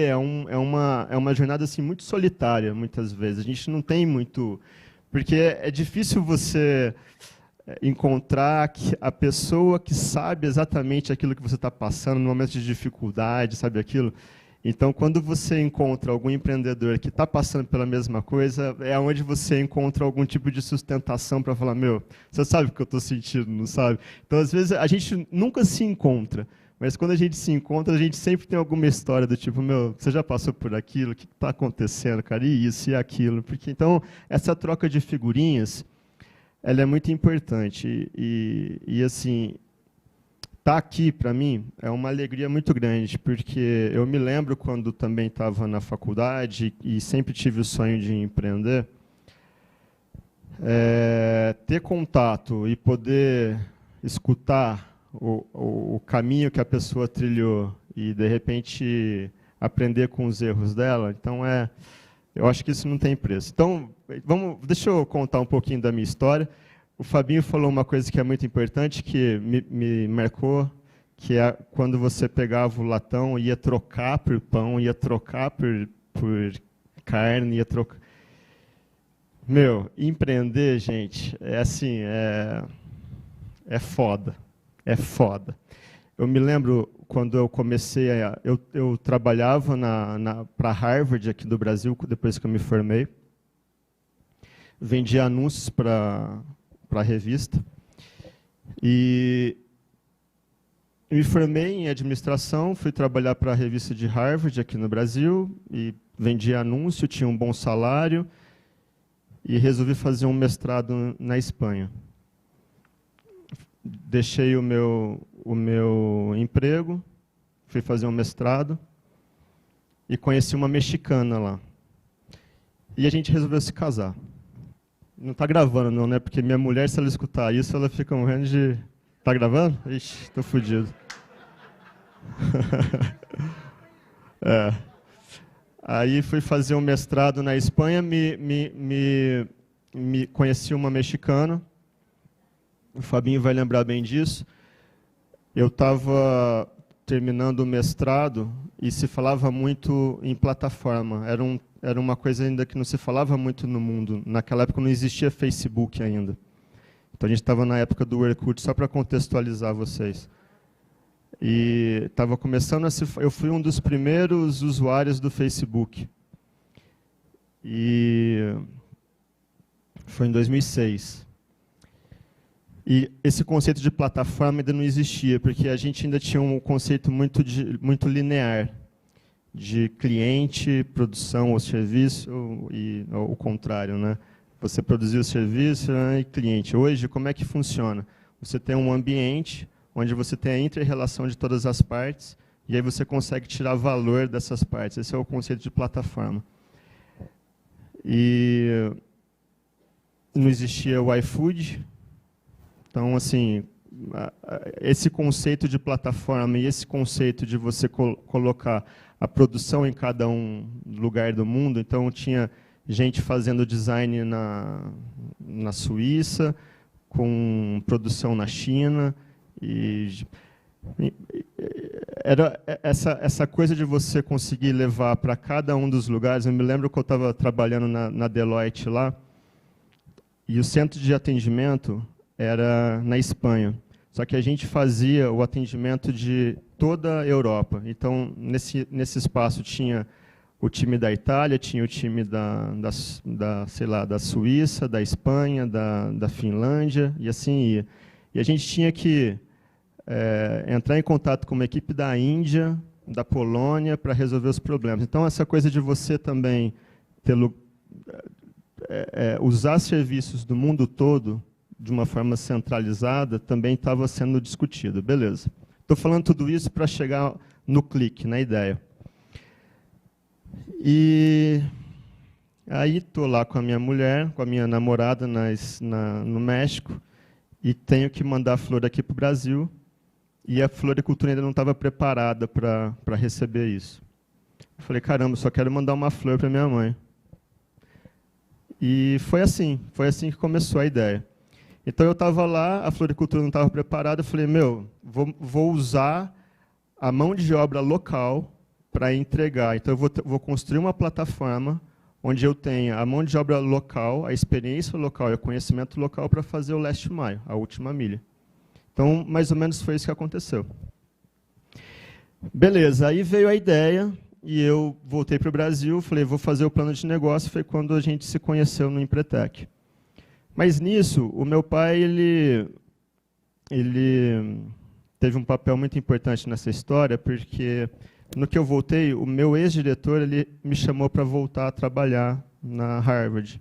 é uma jornada assim, muito solitária, muitas vezes. A gente não tem muito... Porque é difícil você encontrar a pessoa que sabe exatamente aquilo que você está passando no momento de dificuldade, sabe aquilo? Então, quando você encontra algum empreendedor que está passando pela mesma coisa, é onde você encontra algum tipo de sustentação para falar, meu, você sabe o que eu estou sentindo, não sabe? Então, às vezes, a gente nunca se encontra, mas quando a gente se encontra, a gente sempre tem alguma história do tipo, meu, você já passou por aquilo? O que está acontecendo, cara? E isso e aquilo? Porque, então, essa troca de figurinhas, ela é muito importante. E assim... Estar aqui, para mim, é uma alegria muito grande, porque eu me lembro quando também estava na faculdade e sempre tive o sonho de empreender, ter contato e poder escutar o caminho que a pessoa trilhou e, de repente, aprender com os erros dela. Então, eu acho que isso não tem preço. Então, deixa eu contar um pouquinho da minha história. O Fabinho falou uma coisa que é muito importante, que me marcou, que é quando você pegava o latão, ia trocar por pão, ia trocar por carne, ia trocar... Meu, empreender, gente, é assim, é foda, é foda. Eu me lembro quando eu comecei, eu trabalhava para Harvard, aqui do Brasil, depois que eu me formei, vendia anúncios para a revista, e me formei em administração, fui trabalhar para a revista de Harvard, aqui no Brasil, e vendia anúncio, tinha um bom salário, e resolvi fazer um mestrado na Espanha. Deixei o meu emprego, fui fazer um mestrado, e conheci uma mexicana lá. E a gente resolveu se casar. Não está gravando, não, né? Porque minha mulher, se ela escutar isso, ela fica morrendo de... Está gravando? Ixi, estou fodido. Aí fui fazer um mestrado na Espanha, me conheci uma mexicana, o Fabinho vai lembrar bem disso. Eu estava terminando o mestrado e se falava muito em plataforma. Era uma coisa ainda que não se falava muito no mundo. Naquela época não existia Facebook ainda. Então a gente estava na época do Orkut, só para contextualizar vocês. E estava começando eu fui um dos primeiros usuários do Facebook. E foi em 2006. E esse conceito de plataforma ainda não existia, porque a gente ainda tinha um conceito muito linear, de cliente, produção ou serviço, e o contrário, né? Você produzir o serviço e cliente. Hoje, como é que funciona? Você tem um ambiente onde você tem a inter-relação de todas as partes, e aí você consegue tirar valor dessas partes. Esse é o conceito de plataforma. E não existia o iFood. Então, assim, esse conceito de plataforma e esse conceito de você colocar a produção em cada lugar do mundo, então tinha gente fazendo design na Suíça, com produção na China, e era essa coisa de você conseguir levar para cada um dos lugares. Eu me lembro que eu estava trabalhando na Deloitte lá, e o centro de atendimento era na Espanha. Só que a gente fazia o atendimento de toda a Europa. Então, nesse espaço tinha o time da Itália, tinha o time sei lá, da Suíça, da Espanha, da Finlândia, e assim ia. E a gente tinha que entrar em contato com uma equipe da Índia, da Polônia, para resolver os problemas. Então, essa coisa de você também usar serviços do mundo todo de uma forma centralizada também estava sendo discutido. Beleza. Estou falando tudo isso para chegar no clique, na ideia. E aí estou lá com a minha mulher, com a minha namorada no México, e tenho que mandar flor aqui para o Brasil. e a floricultura ainda não estava preparada para receber isso. Eu falei, caramba, só quero mandar uma flor para minha mãe. E foi assim que começou a ideia. Então eu estava lá, a floricultura não estava preparada, eu falei, vou usar a mão de obra local para entregar. Então eu vou construir uma plataforma onde eu tenha a mão de obra local, a experiência local e o conhecimento local para fazer o last mile, a última milha. Então, mais ou menos foi isso que aconteceu. Beleza, aí veio a ideia e eu voltei para o Brasil, falei, vou fazer o plano de negócio, foi quando a gente se conheceu no Empretec. Mas nisso, o meu pai, ele teve um papel muito importante nessa história, porque no que eu voltei, o meu ex-diretor ele me chamou para voltar a trabalhar na Harvard.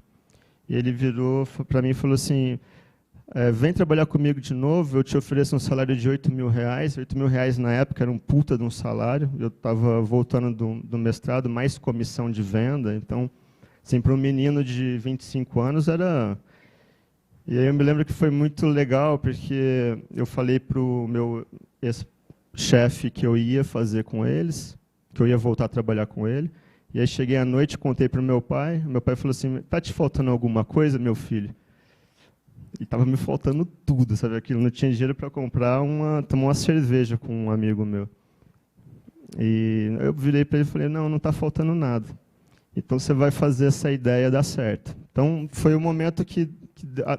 E ele virou para mim e falou assim, vem trabalhar comigo de novo, eu te ofereço um salário de R$8.000. R$8.000 na época era um puta de um salário. Eu estava voltando do mestrado, mais comissão de venda. Então, assim, para um menino de 25 anos era... E aí eu me lembro que foi muito legal, porque eu falei para o meu ex-chefe que eu ia fazer com eles, que eu ia voltar a trabalhar com ele. E aí cheguei à noite, contei para o meu pai falou assim, está te faltando alguma coisa, meu filho? E estava me faltando tudo, sabe? Aquilo, não tinha dinheiro para tomar uma cerveja com um amigo meu. E eu virei para ele e falei, não está faltando nada. Então você vai fazer essa ideia dar certo. Então foi o momento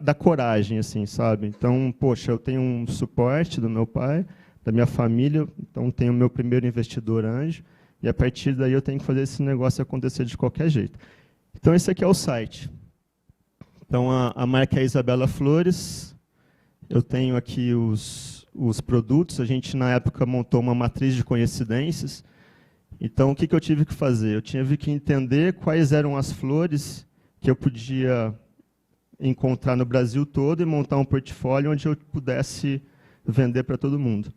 da coragem, assim, sabe? Então, poxa, eu tenho um suporte do meu pai, da minha família, então tenho o meu primeiro investidor anjo, e a partir daí eu tenho que fazer esse negócio acontecer de qualquer jeito. Então esse aqui é o site. Então a marca é Isabela Flores, eu tenho aqui os produtos, a gente na época montou uma matriz de coincidências. Então o que eu tive que fazer? Eu tive que entender quais eram as flores que eu podia encontrar no Brasil todo e montar um portfólio onde eu pudesse vender para todo mundo.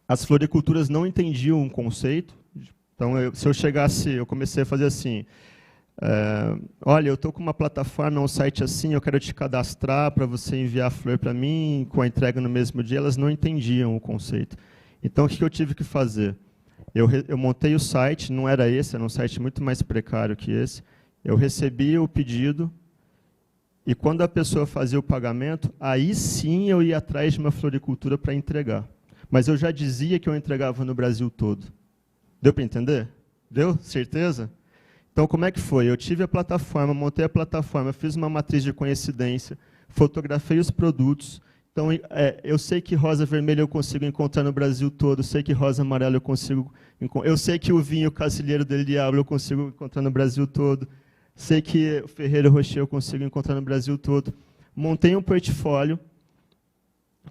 As floriculturas não entendiam o conceito. Então, se eu chegasse, eu comecei a fazer assim, olha, eu estou com uma plataforma, um site assim, eu quero te cadastrar para você enviar a flor para mim, com a entrega no mesmo dia, elas não entendiam o conceito. Então, o que eu tive que fazer? Eu montei o site, não era esse, era um site muito mais precário que esse. Eu recebi o pedido, e quando a pessoa fazia o pagamento, aí sim eu ia atrás de uma floricultura para entregar. Mas eu já dizia que eu entregava no Brasil todo. Deu para entender? Deu? Certeza? Então, como é que foi? Eu tive a plataforma, montei a plataforma, fiz uma matriz de coincidência, fotografei os produtos. Então, eu sei que rosa vermelha eu consigo encontrar no Brasil todo, sei que rosa amarela eu consigo encontrar. Eu sei que o vinho Cacilheiro del Diablo eu consigo encontrar no Brasil todo. Sei que o Ferreiro Rocher eu consigo encontrar no Brasil todo. Montei um portfólio,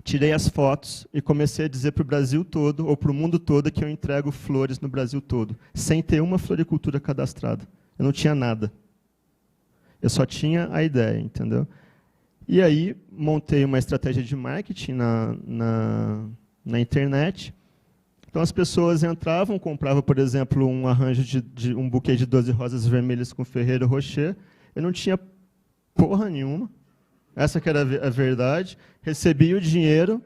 tirei as fotos e comecei a dizer para o Brasil todo, ou para o mundo todo, que eu entrego flores no Brasil todo, sem ter uma floricultura cadastrada. Eu não tinha nada. Eu só tinha a ideia, entendeu? E aí, montei uma estratégia de marketing na internet. Então, as pessoas entravam, compravam, por exemplo, um arranjo de um buquê de 12 rosas vermelhas com Ferreiro Rocher. Eu não tinha porra nenhuma. Essa que era a verdade. Recebia o dinheiro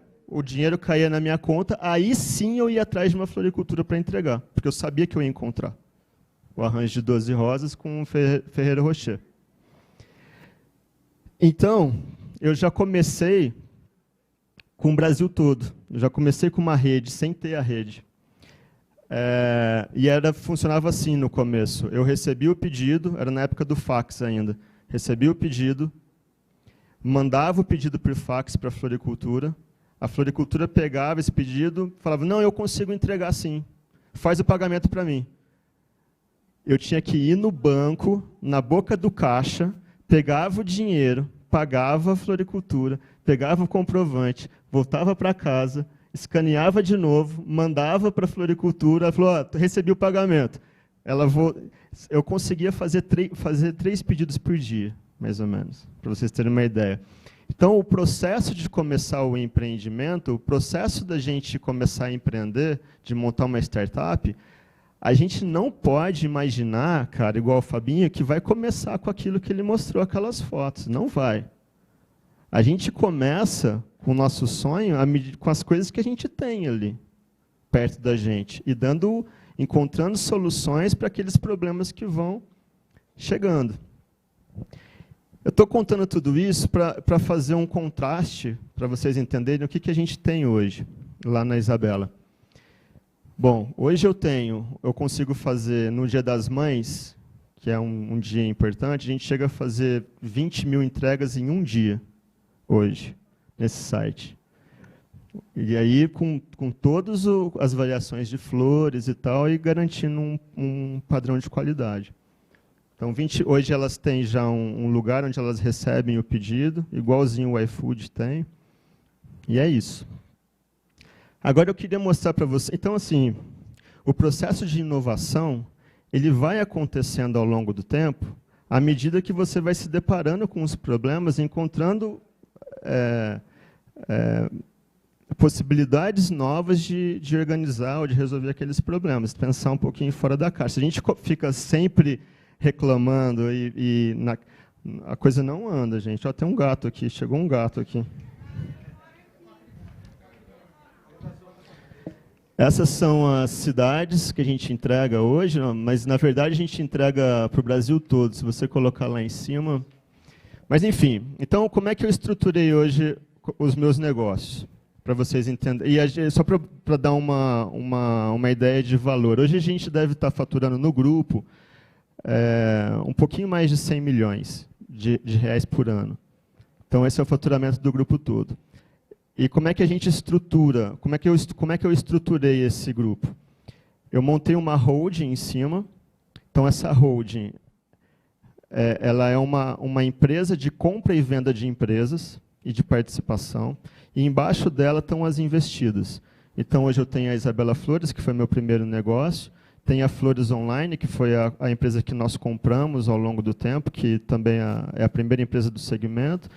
caía na minha conta, aí sim eu ia atrás de uma floricultura para entregar, porque eu sabia que eu ia encontrar o arranjo de 12 rosas com Ferreiro Rocher. Então, eu já comecei com o Brasil todo. Eu já comecei com uma rede, sem ter a rede. E funcionava assim no começo. Eu recebia o pedido, era na época do fax ainda. Recebia o pedido, mandava o pedido por fax para a floricultura. A floricultura pegava esse pedido, falava, não, eu consigo entregar sim. Faz o pagamento para mim. Eu tinha que ir no banco, na boca do caixa, pegava o dinheiro, pagava a floricultura, pegava o comprovante, voltava para casa, escaneava de novo, mandava para a floricultura, ela falou, recebi o pagamento. Eu conseguia fazer 3 pedidos por dia, mais ou menos, para vocês terem uma ideia. Então, o processo de começar o empreendimento, o processo da gente começar a empreender, de montar uma startup, a gente não pode imaginar, cara, igual o Fabinho, que vai começar com aquilo que ele mostrou, aquelas fotos. Não vai. A gente começa com o nosso sonho com as coisas que a gente tem ali, perto da gente, e encontrando soluções para aqueles problemas que vão chegando. Eu estou contando tudo isso para fazer um contraste, para vocês entenderem o que a gente tem hoje, lá na Isabela. Bom, hoje eu consigo fazer, no Dia das Mães, que é um dia importante, a gente chega a fazer 20 mil entregas em um dia, hoje, nesse site. E aí, com todas as variações de flores e tal, e garantindo um padrão de qualidade. Então, hoje elas têm já um lugar onde elas recebem o pedido, igualzinho o iFood tem. E é isso. Agora eu queria mostrar para você. Então, assim, o processo de inovação, ele vai acontecendo ao longo do tempo, à medida que você vai se deparando com os problemas, encontrando possibilidades novas de organizar ou de resolver aqueles problemas, pensar um pouquinho fora da caixa. Se a gente fica sempre reclamando a coisa não anda, gente. Ó, tem um gato aqui, chegou um gato aqui. Essas são as cidades que a gente entrega hoje, mas, na verdade, a gente entrega para o Brasil todo, se você colocar lá em cima. Mas, enfim, então, como é que eu estruturei hoje os meus negócios? Para vocês entenderem. E só para dar uma ideia de valor. Hoje a gente deve estar faturando no grupo um pouquinho mais de 100 milhões de reais por ano. Então, esse é o faturamento do grupo todo. E como é que a gente estrutura? Como é que eu estruturei esse grupo? Eu montei uma holding em cima. Então, essa holding ela é uma empresa de compra e venda de empresas e de participação. E embaixo dela estão as investidas. Então, hoje eu tenho a Isabela Flores, que foi meu primeiro negócio. Tem a Flores Online, que foi a empresa que nós compramos ao longo do tempo, que também é a primeira empresa do segmento.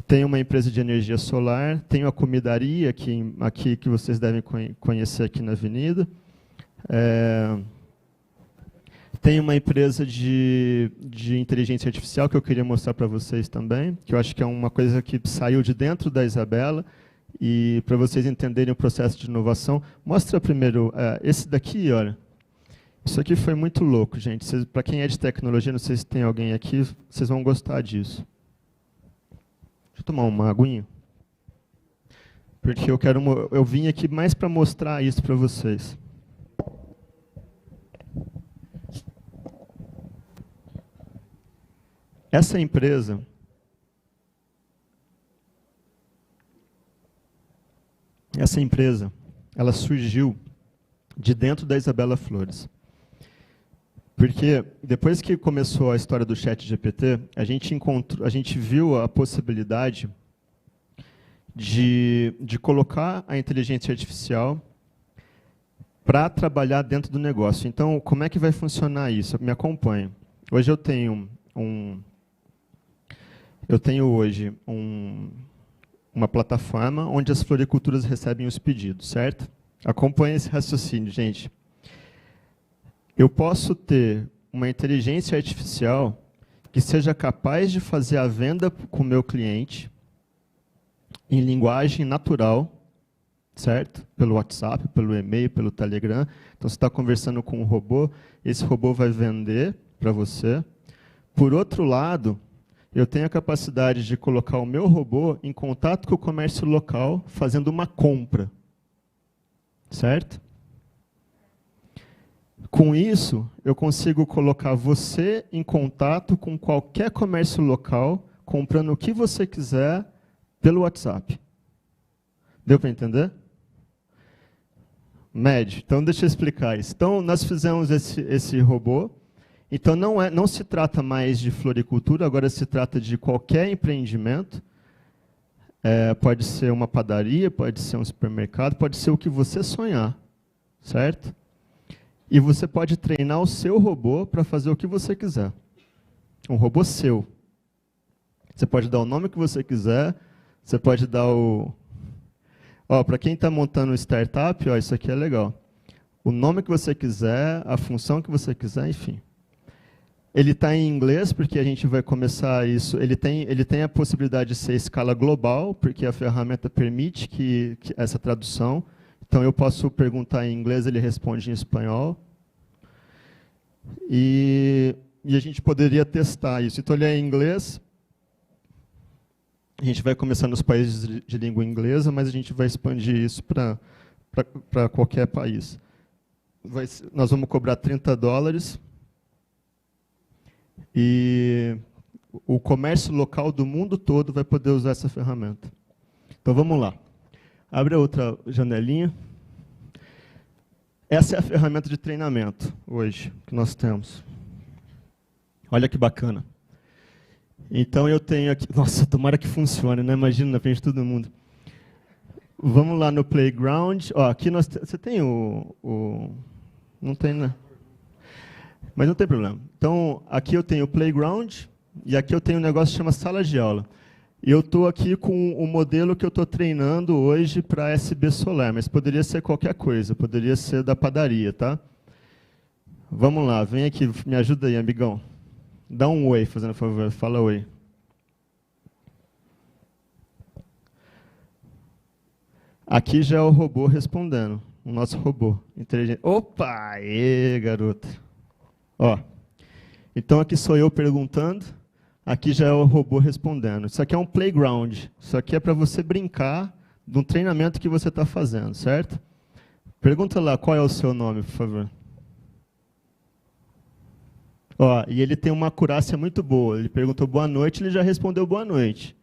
Tem uma empresa de energia solar, tem a comidaria aqui que vocês devem conhecer aqui na Avenida. Tem uma empresa de inteligência artificial que eu queria mostrar para vocês também, que eu acho que é uma coisa que saiu de dentro da Isabela, e para vocês entenderem o processo de inovação, mostra primeiro esse daqui, olha. Isso aqui foi muito louco, gente. Para quem é de tecnologia, não sei se tem alguém aqui, vocês vão gostar disso. Deixa eu tomar uma aguinha. Porque eu vim aqui mais para mostrar isso para vocês. Essa empresa ela surgiu de dentro da Isabela Flores. Porque depois que começou a história do ChatGPT, a gente viu a possibilidade de colocar a inteligência artificial para trabalhar dentro do negócio. Então, como é que vai funcionar isso? Me acompanha. Hoje eu tenho hoje uma plataforma onde as floriculturas recebem os pedidos, certo? Acompanhe esse raciocínio, gente. Eu posso ter uma inteligência artificial que seja capaz de fazer a venda com o meu cliente em linguagem natural, certo? Pelo WhatsApp, pelo e-mail, pelo Telegram. Então, você está conversando com um robô, esse robô vai vender para você. Por outro lado, eu tenho a capacidade de colocar o meu robô em contato com o comércio local, fazendo uma compra, certo? Com isso, eu consigo colocar você em contato com qualquer comércio local, comprando o que você quiser pelo WhatsApp. Deu para entender? Médio. Então, deixa eu explicar isso. Então, nós fizemos esse robô. Então, não se trata mais de floricultura, agora se trata de qualquer empreendimento. Pode ser uma padaria, pode ser um supermercado, pode ser o que você sonhar, certo? E você pode treinar o seu robô para fazer o que você quiser. Um robô seu. Você pode dar o nome que você quiser, você pode dar o... para quem está montando startup, isso aqui é legal. O nome que você quiser, a função que você quiser, enfim. Ele está em inglês, porque a gente vai começar isso. Ele tem a possibilidade de ser escala global, porque a ferramenta permite que essa tradução. Então, eu posso perguntar em inglês, ele responde em espanhol. E a gente poderia testar isso. Então, ele é em inglês. A gente vai começar nos países de língua inglesa, mas a gente vai expandir isso para qualquer país. Nós vamos cobrar $30. E o comércio local do mundo todo vai poder usar essa ferramenta. Então, vamos lá. Abre a outra janelinha. Essa é a ferramenta de treinamento, hoje, que nós temos. Olha que bacana. Então, eu tenho aqui... Nossa, tomara que funcione, né? Imagina na frente de todo mundo. Vamos lá no Playground. Ó, aqui você tem Não tem, né? Mas não tem problema. Então, aqui eu tenho o Playground, e aqui eu tenho um negócio que chama Sala de Aula. E eu estou aqui com o modelo que eu estou treinando hoje para SB Solar, mas poderia ser qualquer coisa, poderia ser da padaria, tá? Vamos lá, vem aqui, me ajuda aí, amigão. Dá um oi, fazendo favor, fala oi. Aqui já é o robô respondendo, o nosso robô inteligente. Opa, aê, garota. Ó, então aqui sou eu perguntando, aqui já é o robô respondendo. Isso aqui é um playground, isso aqui é para você brincar de um treinamento que você está fazendo, certo? Pergunta lá, qual é o seu nome, por favor? Ó, e ele tem uma acurácia muito boa, ele perguntou boa noite, ele já respondeu boa noite.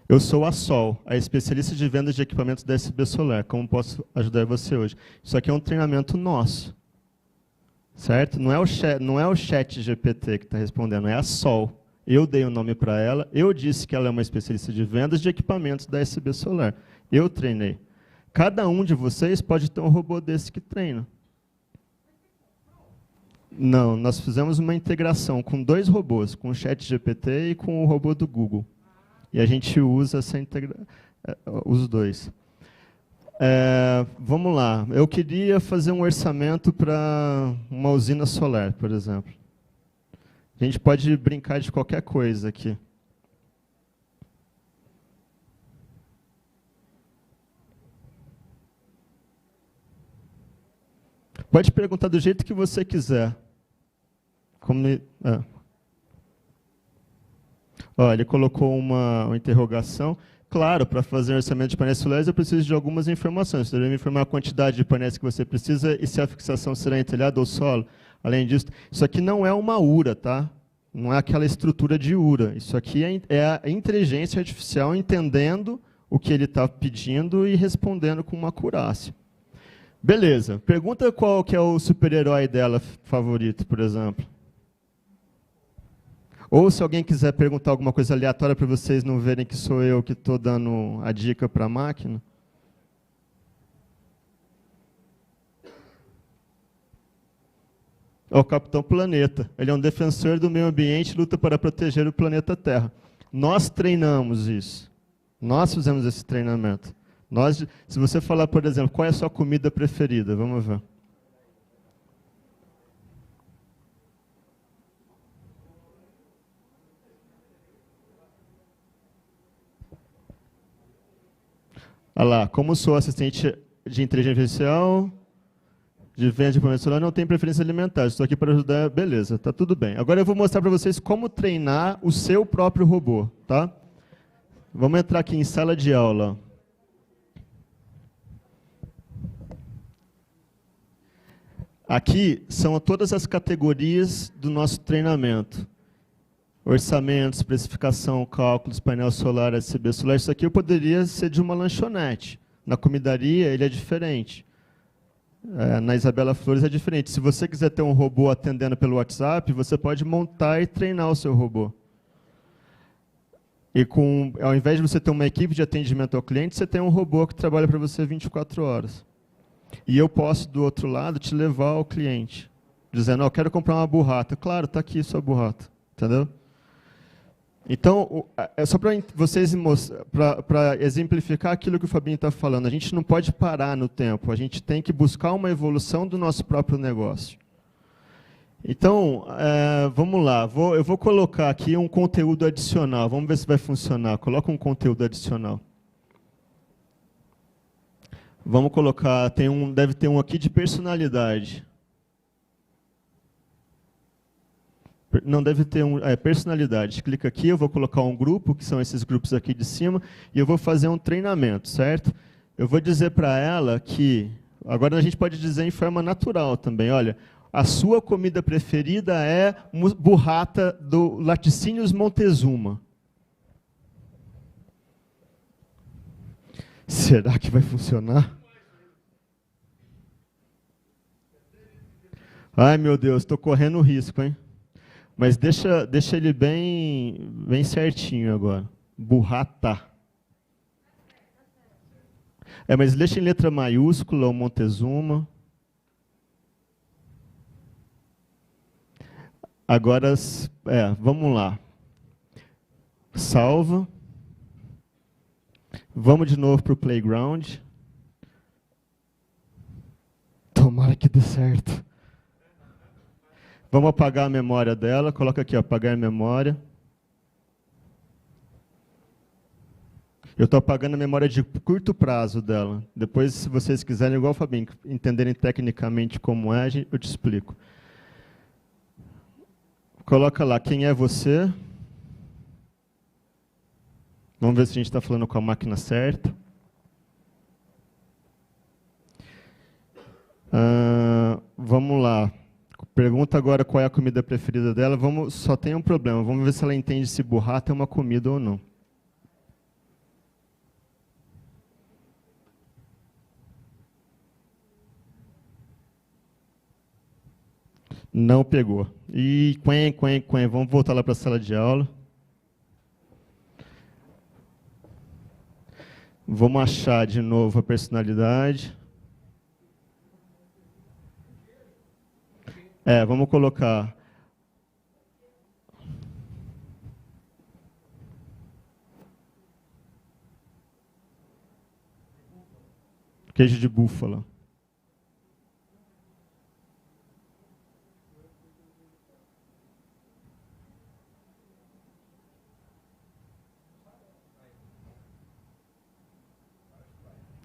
Eu sou a Sol, a especialista de vendas de equipamentos da SB Solar. Como posso ajudar você hoje? Isso aqui é um treinamento nosso. Certo? Não é o chat GPT que está respondendo, é a Sol. Eu dei o nome para ela, eu disse que ela é uma especialista de vendas de equipamentos da SB Solar. Eu treinei. Cada um de vocês pode ter um robô desse que treina. Não, nós fizemos uma integração com 2 robôs, com o chat GPT e com o robô do Google. E a gente usa os 2. Vamos lá. Eu queria fazer um orçamento para uma usina solar, por exemplo. A gente pode brincar de qualquer coisa aqui. Pode perguntar do jeito que você quiser. Ó, ele colocou uma interrogação. Claro, para fazer um orçamento de painéis solares, eu preciso de algumas informações. Você deve me informar a quantidade de painéis que você precisa e se a fixação será em telhado ou solo. Além disso, isso aqui não é uma URA, tá? Não é aquela estrutura de URA. Isso aqui é a inteligência artificial entendendo o que ele está pedindo e respondendo com uma acurácia. Beleza. Pergunta qual que é o super-herói dela favorito, por exemplo. Ou se alguém quiser perguntar alguma coisa aleatória para vocês não verem que sou eu que estou dando a dica para a máquina. É o Capitão Planeta. Ele é um defensor do meio ambiente e luta para proteger o planeta Terra. Nós treinamos isso. Nós fizemos esse treinamento. Se você falar, por exemplo, qual é a sua comida preferida, vamos ver. Olha lá, como sou assistente de inteligência artificial, de venda de equipamento solar, não tenho preferência alimentar. Estou aqui para ajudar, beleza, está tudo bem. Agora eu vou mostrar para vocês como treinar o seu próprio robô, tá? Vamos entrar aqui em sala de aula. Aqui são todas as categorias do nosso treinamento. Orçamento, especificação, cálculos, painel solar, SB solar. Isso aqui eu poderia ser de uma lanchonete. Na comidaria, ele é diferente. Na Isabela Flores é diferente. Se você quiser ter um robô atendendo pelo WhatsApp, você pode montar e treinar o seu robô. E ao invés de você ter uma equipe de atendimento ao cliente, você tem um robô que trabalha para você 24 horas. E eu posso, do outro lado, te levar ao cliente, dizendo, eu quero comprar uma burrata. Claro, está aqui sua burrata. Entendeu? Então, é só para vocês para exemplificar aquilo que o Fabinho está falando. A gente não pode parar no tempo. A gente tem que buscar uma evolução do nosso próprio negócio. Então, vamos lá. Eu vou colocar aqui um conteúdo adicional. Vamos ver se vai funcionar. Coloca um conteúdo adicional. Vamos colocar, deve ter um aqui de personalidade. Não, deve ter personalidade. Clica aqui, eu vou colocar um grupo, que são esses grupos aqui de cima, e eu vou fazer um treinamento, certo? Eu vou dizer para ela que, agora a gente pode dizer em forma natural também, olha, a sua comida preferida é burrata do Laticínios Montezuma. Será que vai funcionar? Ai, meu Deus, estou correndo risco, hein? Mas deixa ele bem certinho agora. Burrata. Mas deixa em letra maiúscula o Montezuma. Agora, vamos lá. Salva. Vamos de novo para o playground. Tomara que dê certo. Vamos apagar a memória dela. Coloca aqui, apagar a memória. Eu estou apagando a memória de curto prazo dela. Depois, se vocês quiserem, igual o Fabinho, entenderem tecnicamente como é, eu te explico. Coloca lá, quem é você? Vamos ver se a gente está falando com a máquina certa. Vamos lá. Pergunta agora qual é a comida preferida dela. Só tem um problema. Vamos ver se ela entende se burrata é uma comida ou não. Não pegou. E quen. Vamos voltar lá para a sala de aula. Vamos achar de novo a personalidade. Vamos colocar. Queijo de búfala.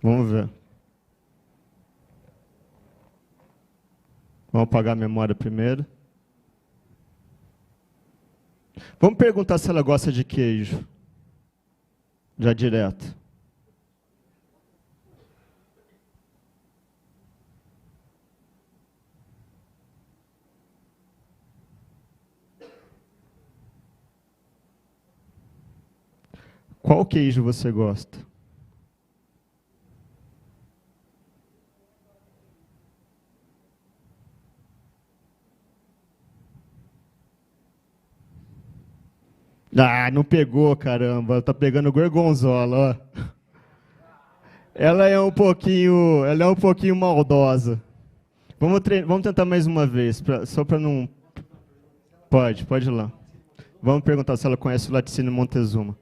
Vamos ver. Vamos apagar a memória primeiro. Vamos perguntar se ela gosta de queijo. Já direto. Qual queijo você gosta? Não pegou, caramba. Tá pegando gorgonzola, ó. Ela é um pouquinho maldosa. Vamos tentar mais uma vez, só para não... Pode ir lá. Vamos perguntar se ela conhece o Laticínio Montezuma.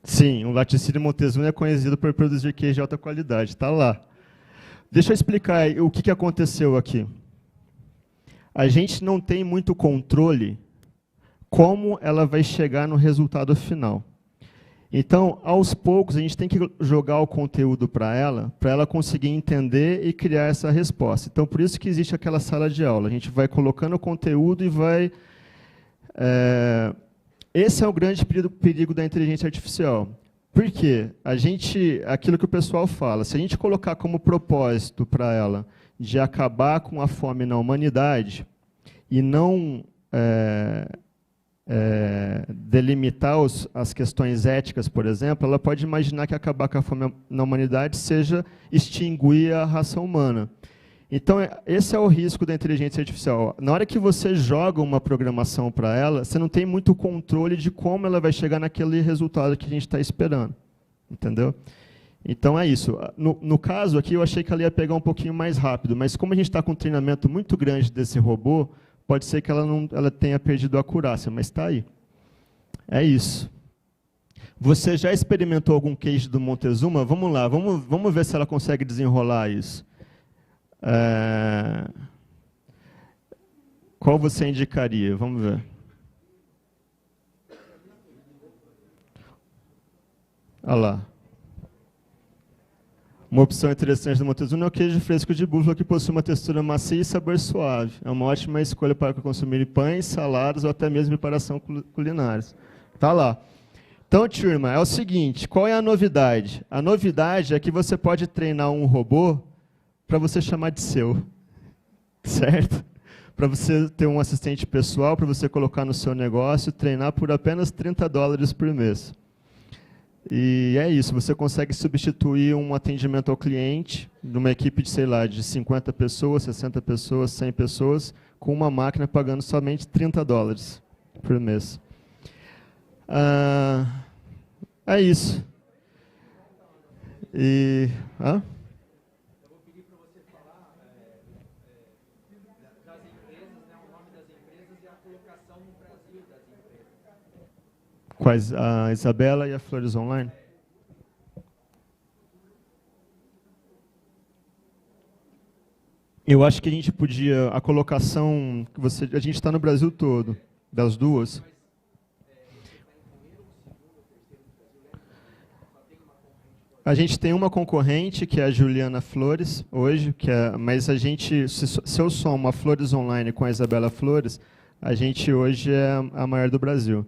Sim, o Laticínio Montezuma é conhecido por produzir queijo de alta qualidade. Está lá. Deixa eu explicar o que aconteceu aqui. A gente não tem muito controle como ela vai chegar no resultado final. Então, aos poucos, a gente tem que jogar o conteúdo para ela conseguir entender e criar essa resposta. Então, por isso que existe aquela sala de aula. A gente vai colocando o conteúdo e vai... Esse é o grande perigo da inteligência artificial. Por quê? Aquilo que o pessoal fala, se a gente colocar como propósito para ela de acabar com a fome na humanidade e não delimitar as questões éticas, por exemplo, ela pode imaginar que acabar com a fome na humanidade seja extinguir a raça humana. Então, esse é o risco da inteligência artificial. Na hora que você joga uma programação para ela, você não tem muito controle de como ela vai chegar naquele resultado que a gente está esperando. entendeu? Então, é isso. No caso aqui, eu achei que ela ia pegar um pouquinho mais rápido, mas como a gente está com um treinamento muito grande desse robô, pode ser que ela tenha perdido a acurácia, mas está aí. É isso. Você já experimentou algum case do Montezuma? Vamos lá, vamos ver se ela consegue desenrolar isso. Qual você indicaria? Vamos ver. Olha lá. Uma opção interessante do Montezuma é o queijo fresco de búfala, que possui uma textura macia e sabor suave. É uma ótima escolha para consumir pães, saladas ou até mesmo preparação culinárias. Tá lá. Então, turma, é o seguinte, qual é a novidade? A novidade é que você pode treinar um robô para você chamar de seu, certo? Para você ter um assistente pessoal, para você colocar no seu negócio, treinar por apenas $30 por mês. E é isso, você consegue substituir um atendimento ao cliente, numa equipe de, sei lá, de 50 pessoas, 60 pessoas, 100 pessoas, com uma máquina pagando somente $30 por mês. É isso. E... Eu vou pedir para você falar das empresas, né, o nome das empresas e a colocação no Brasil das empresas. Quais? A Isabela e a Flores Online? Eu acho que a gente podia... A colocação... a gente está no Brasil todo, das duas. A gente tem uma concorrente, que é a Juliana Flores, hoje, mas a gente, se eu somo a Flores Online com a Isabela Flores, a gente hoje é a maior do Brasil.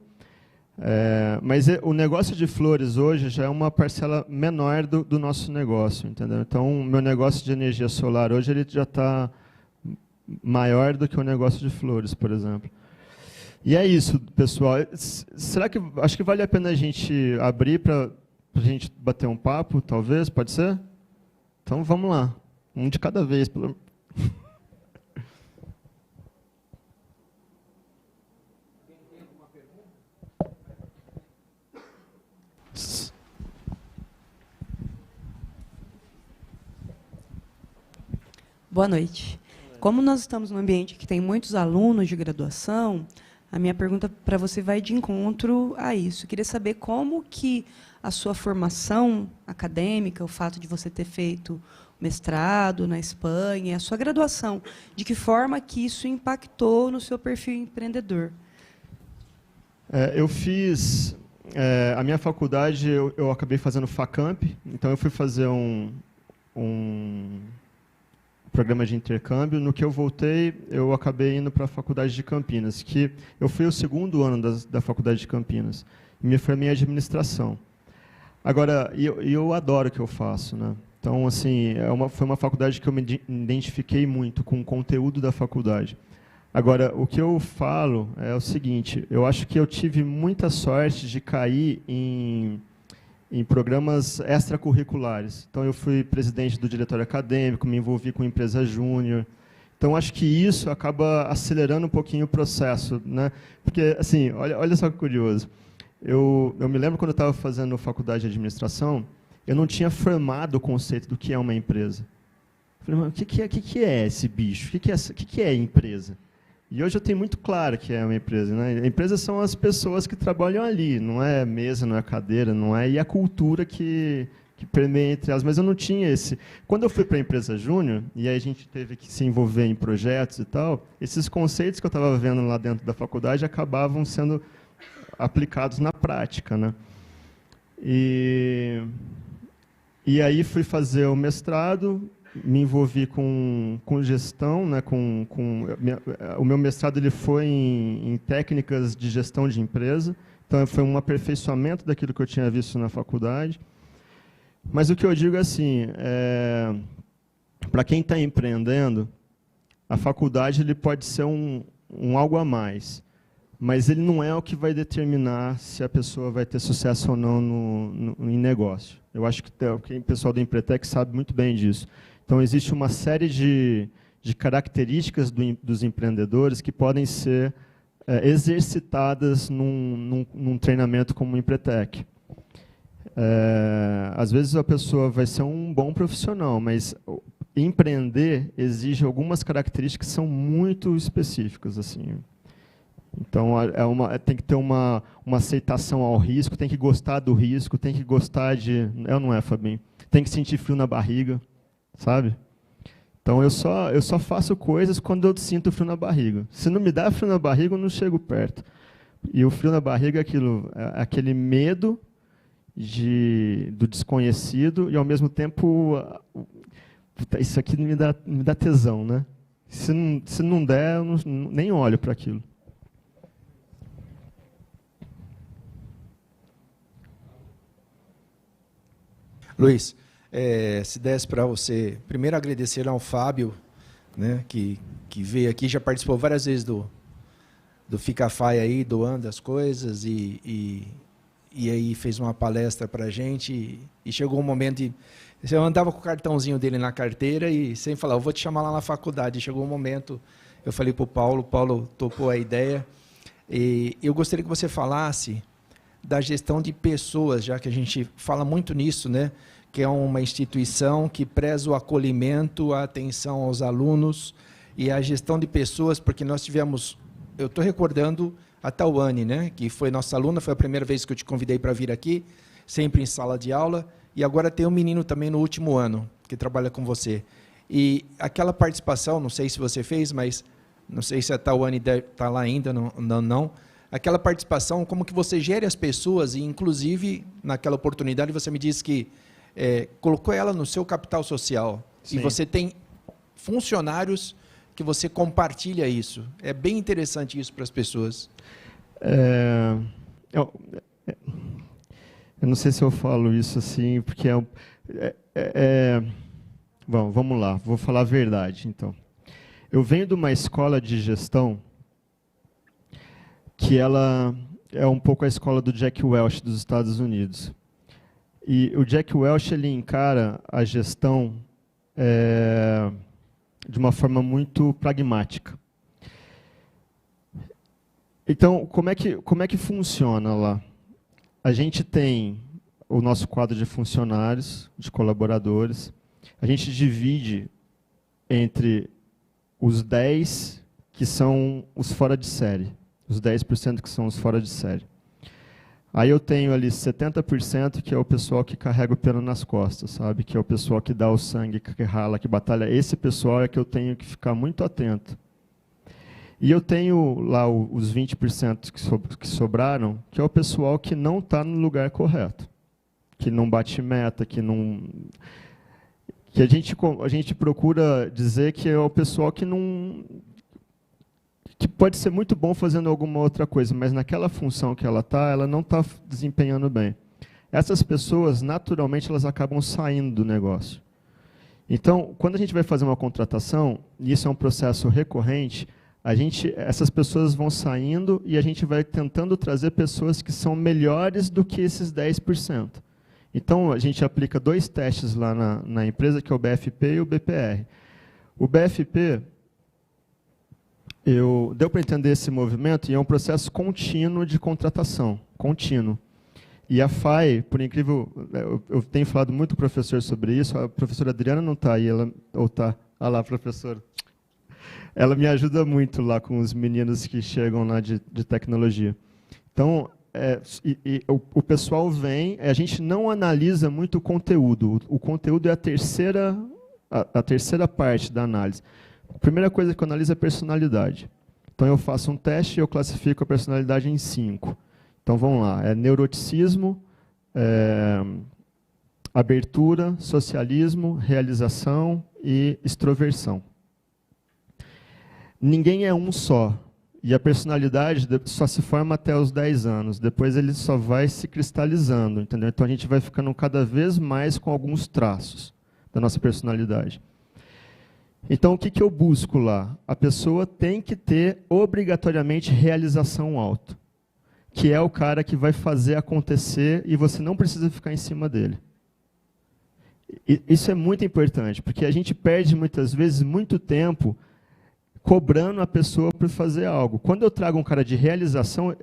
Mas o negócio de flores hoje já é uma parcela menor do nosso negócio, entendeu? Então, o meu negócio de energia solar hoje ele já está maior do que o negócio de flores, por exemplo. E é isso, pessoal. Acho que vale a pena a gente abrir para a gente bater um papo, talvez, pode ser? Então, vamos lá. Um de cada vez. Boa noite. Como nós estamos num ambiente que tem muitos alunos de graduação, a minha pergunta para você vai de encontro a isso. Eu queria saber como que a sua formação acadêmica, o fato de você ter feito mestrado na Espanha, a sua graduação, de que forma que isso impactou no seu perfil empreendedor? Eu fiz... a minha faculdade, eu acabei fazendo FACamp, então eu fui fazer um programa de intercâmbio. No que eu voltei, eu acabei indo para a Faculdade de Campinas, que eu fui o segundo ano da Faculdade de Campinas, e me formei em administração. Agora, eu adoro o que eu faço, né? Então, assim, foi uma faculdade que eu me identifiquei muito com o conteúdo da faculdade. Agora, o que eu falo é o seguinte, eu acho que eu tive muita sorte de cair em programas extracurriculares. Então, eu fui presidente do diretório acadêmico, me envolvi com empresa júnior. Então, acho que isso acaba acelerando um pouquinho o processo, né? Porque, assim, olha só que curioso. Eu me lembro quando eu estava fazendo faculdade de administração, eu não tinha formado o conceito do que é uma empresa. Eu falei, mas o que é esse bicho? O que é empresa? E hoje eu tenho muito claro que é uma empresa, né? Empresas são as pessoas que trabalham ali, não é mesa, não é cadeira, não é... E a cultura que permeia entre elas. Mas eu não tinha esse... Quando eu fui para a empresa júnior, e aí a gente teve que se envolver em projetos e tal, esses conceitos que eu estava vendo lá dentro da faculdade acabavam sendo aplicados na prática, né? E aí fui fazer o mestrado, me envolvi com gestão, né? O meu mestrado ele foi em técnicas de gestão de empresa, então foi um aperfeiçoamento daquilo que eu tinha visto na faculdade. Mas o que eu digo é assim, para quem está empreendendo, a faculdade ele pode ser um algo a mais, mas ele não é o que vai determinar se a pessoa vai ter sucesso ou não em negócio. Eu acho que o pessoal do Empretec sabe muito bem disso. Então, existe uma série de características dos empreendedores que podem ser exercitadas num treinamento como o Empretec. Às vezes a pessoa vai ser um bom profissional, mas empreender exige algumas características que são muito específicas, assim. Então, tem que ter uma aceitação ao risco, tem que gostar do risco, tem que gostar de... Não é, Fabinho? Tem que sentir frio na barriga, sabe? Então, eu só faço coisas quando eu sinto frio na barriga. Se não me dá frio na barriga, eu não chego perto. E o frio na barriga é aquele medo do desconhecido e, ao mesmo tempo, isso aqui me dá tesão, né? Se não der, eu nem olho para aquilo. Luiz, se desse para você, primeiro agradecer ao Fábio, né, que veio aqui, já participou várias vezes do Ficafai aí, doando as coisas, e aí fez uma palestra para a gente, e chegou um momento de... Eu andava com o cartãozinho dele na carteira e sempre falava, eu vou te chamar lá na faculdade. E chegou um momento, eu falei para o Paulo topou a ideia, e eu gostaria que você falasse da gestão de pessoas, já que a gente fala muito nisso, né? Que é uma instituição que preza o acolhimento, a atenção aos alunos e a gestão de pessoas, porque nós tivemos, eu estou recordando a Tawane, né? Que foi nossa aluna, foi a primeira vez que eu te convidei para vir aqui, sempre em sala de aula, e agora tem um menino também no último ano, que trabalha com você. E aquela participação, não sei se você fez, mas não sei se a Tawane está lá ainda, não. Aquela participação, como que você gere as pessoas, e inclusive, naquela oportunidade, você me disse que colocou ela no seu capital social. Sim. E você tem funcionários que você compartilha isso. É bem interessante isso para as pessoas. Eu não sei se eu falo isso assim, porque Bom, vamos lá, vou falar a verdade, então. Eu venho de uma escola de gestão que ela é um pouco a escola do Jack Welch dos Estados Unidos. E o Jack Welch ele encara a gestão de uma forma muito pragmática. Então, como é que funciona lá? A gente tem o nosso quadro de funcionários, de colaboradores. A gente divide entre os 10 que são os fora de série. Os 10% que são os fora de série. Aí eu tenho ali 70% que é o pessoal que carrega o pano nas costas, sabe? Que é o pessoal que dá o sangue, que rala, que batalha. Esse pessoal é que eu tenho que ficar muito atento. E eu tenho lá os 20% que sobraram, que é o pessoal que não está no lugar correto. Que não bate meta, que não... Que a gente procura dizer que é o pessoal que não... que pode ser muito bom fazendo alguma outra coisa, mas naquela função que ela não está desempenhando bem. Essas pessoas, naturalmente, elas acabam saindo do negócio. Então, quando a gente vai fazer uma contratação, e isso é um processo recorrente, essas pessoas vão saindo e a gente vai tentando trazer pessoas que são melhores do que esses 10%. Então, a gente aplica 2 testes lá na empresa, que é o BFP e o BPR. O BFP... deu para entender esse movimento, e é um processo contínuo de contratação, contínuo. E a FAI, por incrível, eu tenho falado muito com o professor sobre isso, a professora Adriana não está aí, ou está? Ah lá, professora. Ela me ajuda muito lá com os meninos que chegam lá de tecnologia. Então, o pessoal vem, a gente não analisa muito o conteúdo. O conteúdo é a terceira parte da análise. A primeira coisa que eu analiso é a personalidade. Então, eu faço um teste e eu classifico a personalidade em 5. Então, vamos lá. Neuroticismo, abertura, socialismo, realização e extroversão. Ninguém é um só. E a personalidade só se forma até os 10 anos. Depois, ele só vai se cristalizando, entendeu? Então, a gente vai ficando cada vez mais com alguns traços da nossa personalidade. Então, o que eu busco lá? A pessoa tem que ter, obrigatoriamente, realização alta, que é o cara que vai fazer acontecer e você não precisa ficar em cima dele. Isso é muito importante, porque a gente perde, muitas vezes, muito tempo cobrando a pessoa para fazer algo. Quando eu trago um cara de realização,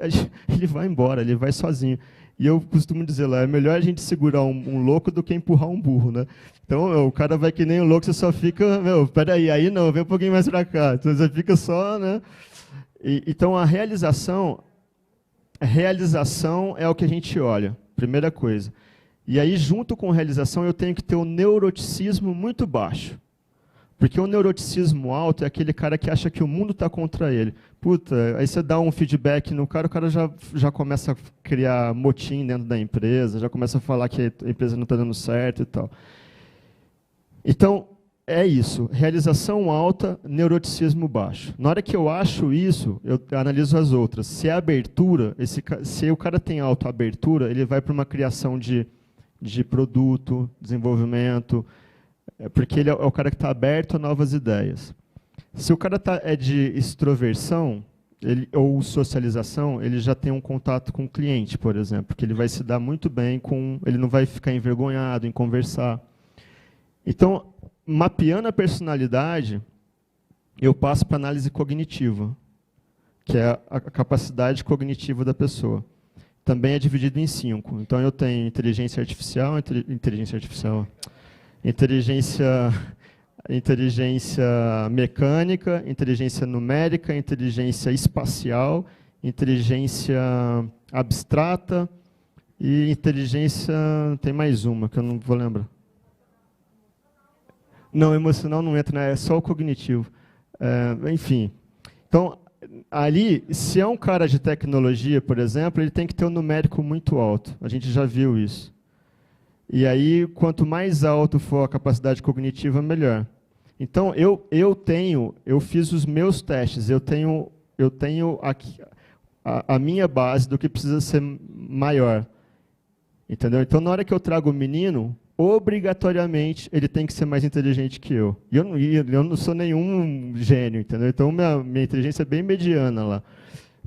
ele vai embora, ele vai sozinho. E eu costumo dizer lá, é melhor a gente segurar um louco do que empurrar um burro, né? Então, o cara vai que nem um louco, você só fica, peraí, aí não, vem um pouquinho mais para cá. Então, você fica só, né? Então, a realização é o que a gente olha, primeira coisa. E aí, junto com a realização, eu tenho que ter um neuroticismo muito baixo. Porque o neuroticismo alto é aquele cara que acha que o mundo está contra ele. Puta, aí você dá um feedback no cara, o cara já começa a criar motim dentro da empresa, já começa a falar que a empresa não está dando certo e tal. Então, é isso. Realização alta, neuroticismo baixo. Na hora que eu acho isso, eu analiso as outras. Se é abertura, se o cara tem autoabertura, ele vai para uma criação de produto, desenvolvimento, porque ele é o cara que está aberto a novas ideias. Se o cara é de extroversão ou socialização, ele já tem um contato com o cliente, por exemplo, que ele vai se dar muito bem ele não vai ficar envergonhado em conversar. Então, mapeando a personalidade, eu passo para análise cognitiva, que é a capacidade cognitiva da pessoa. Também é dividido em 5. Então, eu tenho inteligência mecânica, inteligência numérica, inteligência espacial, inteligência abstrata e inteligência... Tem mais uma, que eu não vou lembrar. Não, emocional não entra, né? É só o cognitivo. Enfim. Então, ali, se é um cara de tecnologia, por exemplo, ele tem que ter um numérico muito alto. A gente já viu isso. E aí, quanto mais alto for a capacidade cognitiva, melhor. Então, eu fiz os meus testes, eu tenho aqui a minha base do que precisa ser maior. Entendeu? Então, na hora que eu trago o menino, obrigatoriamente ele tem que ser mais inteligente que eu. E eu não sou nenhum gênio, entendeu? Então, minha inteligência é bem mediana lá.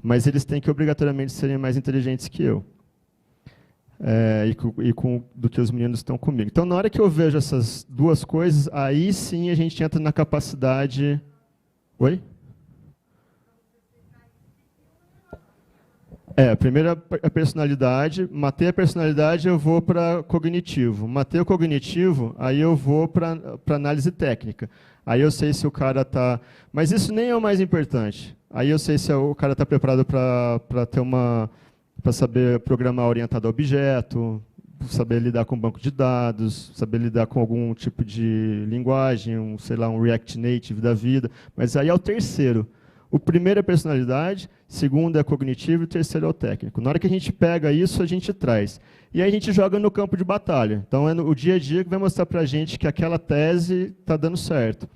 Mas eles têm que obrigatoriamente serem mais inteligentes que eu. Do que os meninos estão comigo. Então, na hora que eu vejo essas duas coisas, aí sim a gente entra na capacidade... Oi? Primeiro a personalidade. Matei a personalidade, eu vou para cognitivo. Matei o cognitivo, aí eu vou para análise técnica. Aí eu sei se o cara está... Mas isso nem é o mais importante. Aí eu sei se o cara está preparado para ter para saber programar orientado a objeto, saber lidar com banco de dados, saber lidar com algum tipo de linguagem, sei lá, um React Native da vida. Mas aí é o terceiro. O primeiro é a personalidade, segundo é cognitivo e o terceiro é o técnico. Na hora que a gente pega isso, a gente traz. E aí a gente joga no campo de batalha. Então, é o dia a dia que vai mostrar para a gente que aquela tese está dando certo.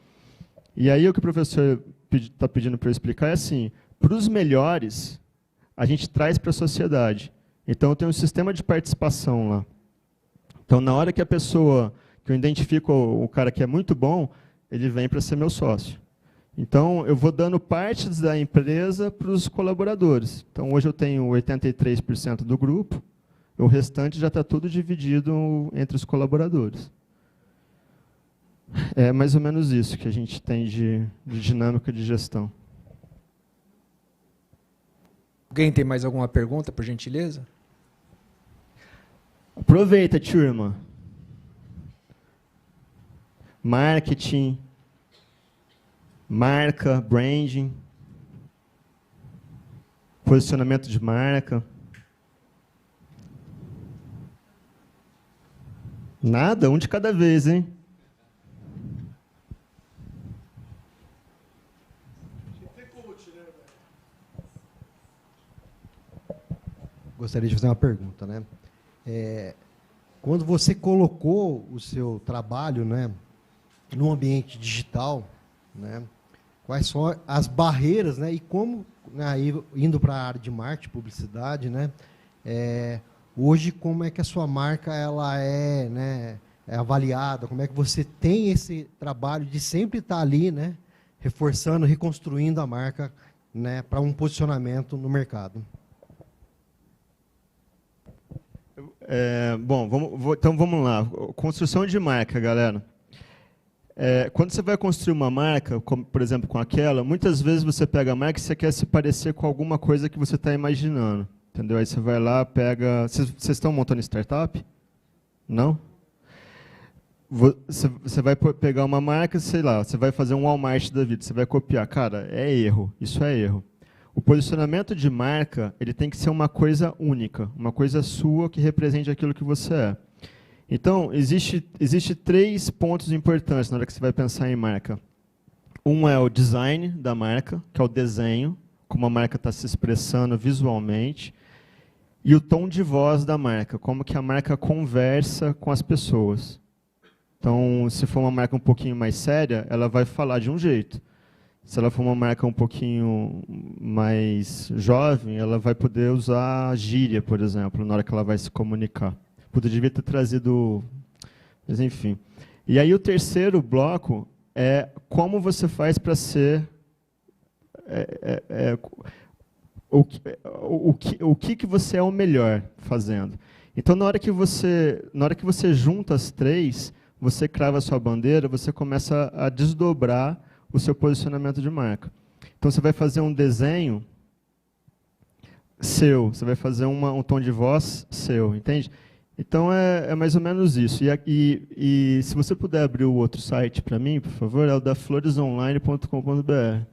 E aí o que o professor está pedindo para eu explicar é assim, para os melhores, a gente traz para a sociedade. Então, eu tenho um sistema de participação lá. Então, na hora que eu identifico o cara que é muito bom, ele vem para ser meu sócio. Então, eu vou dando partes da empresa para os colaboradores. Então, hoje eu tenho 83% do grupo, o restante já está tudo dividido entre os colaboradores. É mais ou menos isso que a gente tem de dinâmica de gestão. Alguém tem mais alguma pergunta, por gentileza? Aproveita, turma. Marketing, marca, branding, posicionamento de marca. Nada? Um de cada vez, hein? Gostaria de fazer uma pergunta, né? Quando você colocou o seu trabalho, né, no ambiente digital, né, quais são as barreiras, né, e como, né, indo para a área de marketing, publicidade, né, hoje como é que a sua marca ela né, é avaliada, como é que você tem esse trabalho de sempre estar ali, né, reforçando, reconstruindo a marca, né, para um posicionamento no mercado? Então vamos lá. Construção de marca, galera. Quando você vai construir uma marca, como, por exemplo, com aquela, muitas vezes você pega a marca e você quer se parecer com alguma coisa que você está imaginando. entendeu? Aí você vai lá, pega... Vocês estão montando startup? Não? Você vai pegar uma marca, sei lá, você vai fazer um Walmart da vida, você vai copiar. Cara, é erro, isso é erro. O posicionamento de marca, ele tem que ser uma coisa única, uma coisa sua que represente aquilo que você é. Então, existe 3 pontos importantes na hora que você vai pensar em marca. Um é o design da marca, que é o desenho, como a marca está se expressando visualmente, e o tom de voz da marca, como que a marca conversa com as pessoas. Então, se for uma marca um pouquinho mais séria, ela vai falar de um jeito. Se ela for uma marca um pouquinho mais jovem, ela vai poder usar gíria, por exemplo, na hora que ela vai se comunicar. Puta, devia ter trazido... Mas, enfim. E aí, o terceiro bloco é como você faz para ser... O que você é o melhor fazendo. Então, na hora que você junta as 3, você crava a sua bandeira, você começa a desdobrar o seu posicionamento de marca. Então, você vai fazer um desenho seu, você vai fazer um tom de voz seu, entende? Então, é mais ou menos isso. E se você puder abrir o outro site para mim, por favor, é o da floresonline.com.br.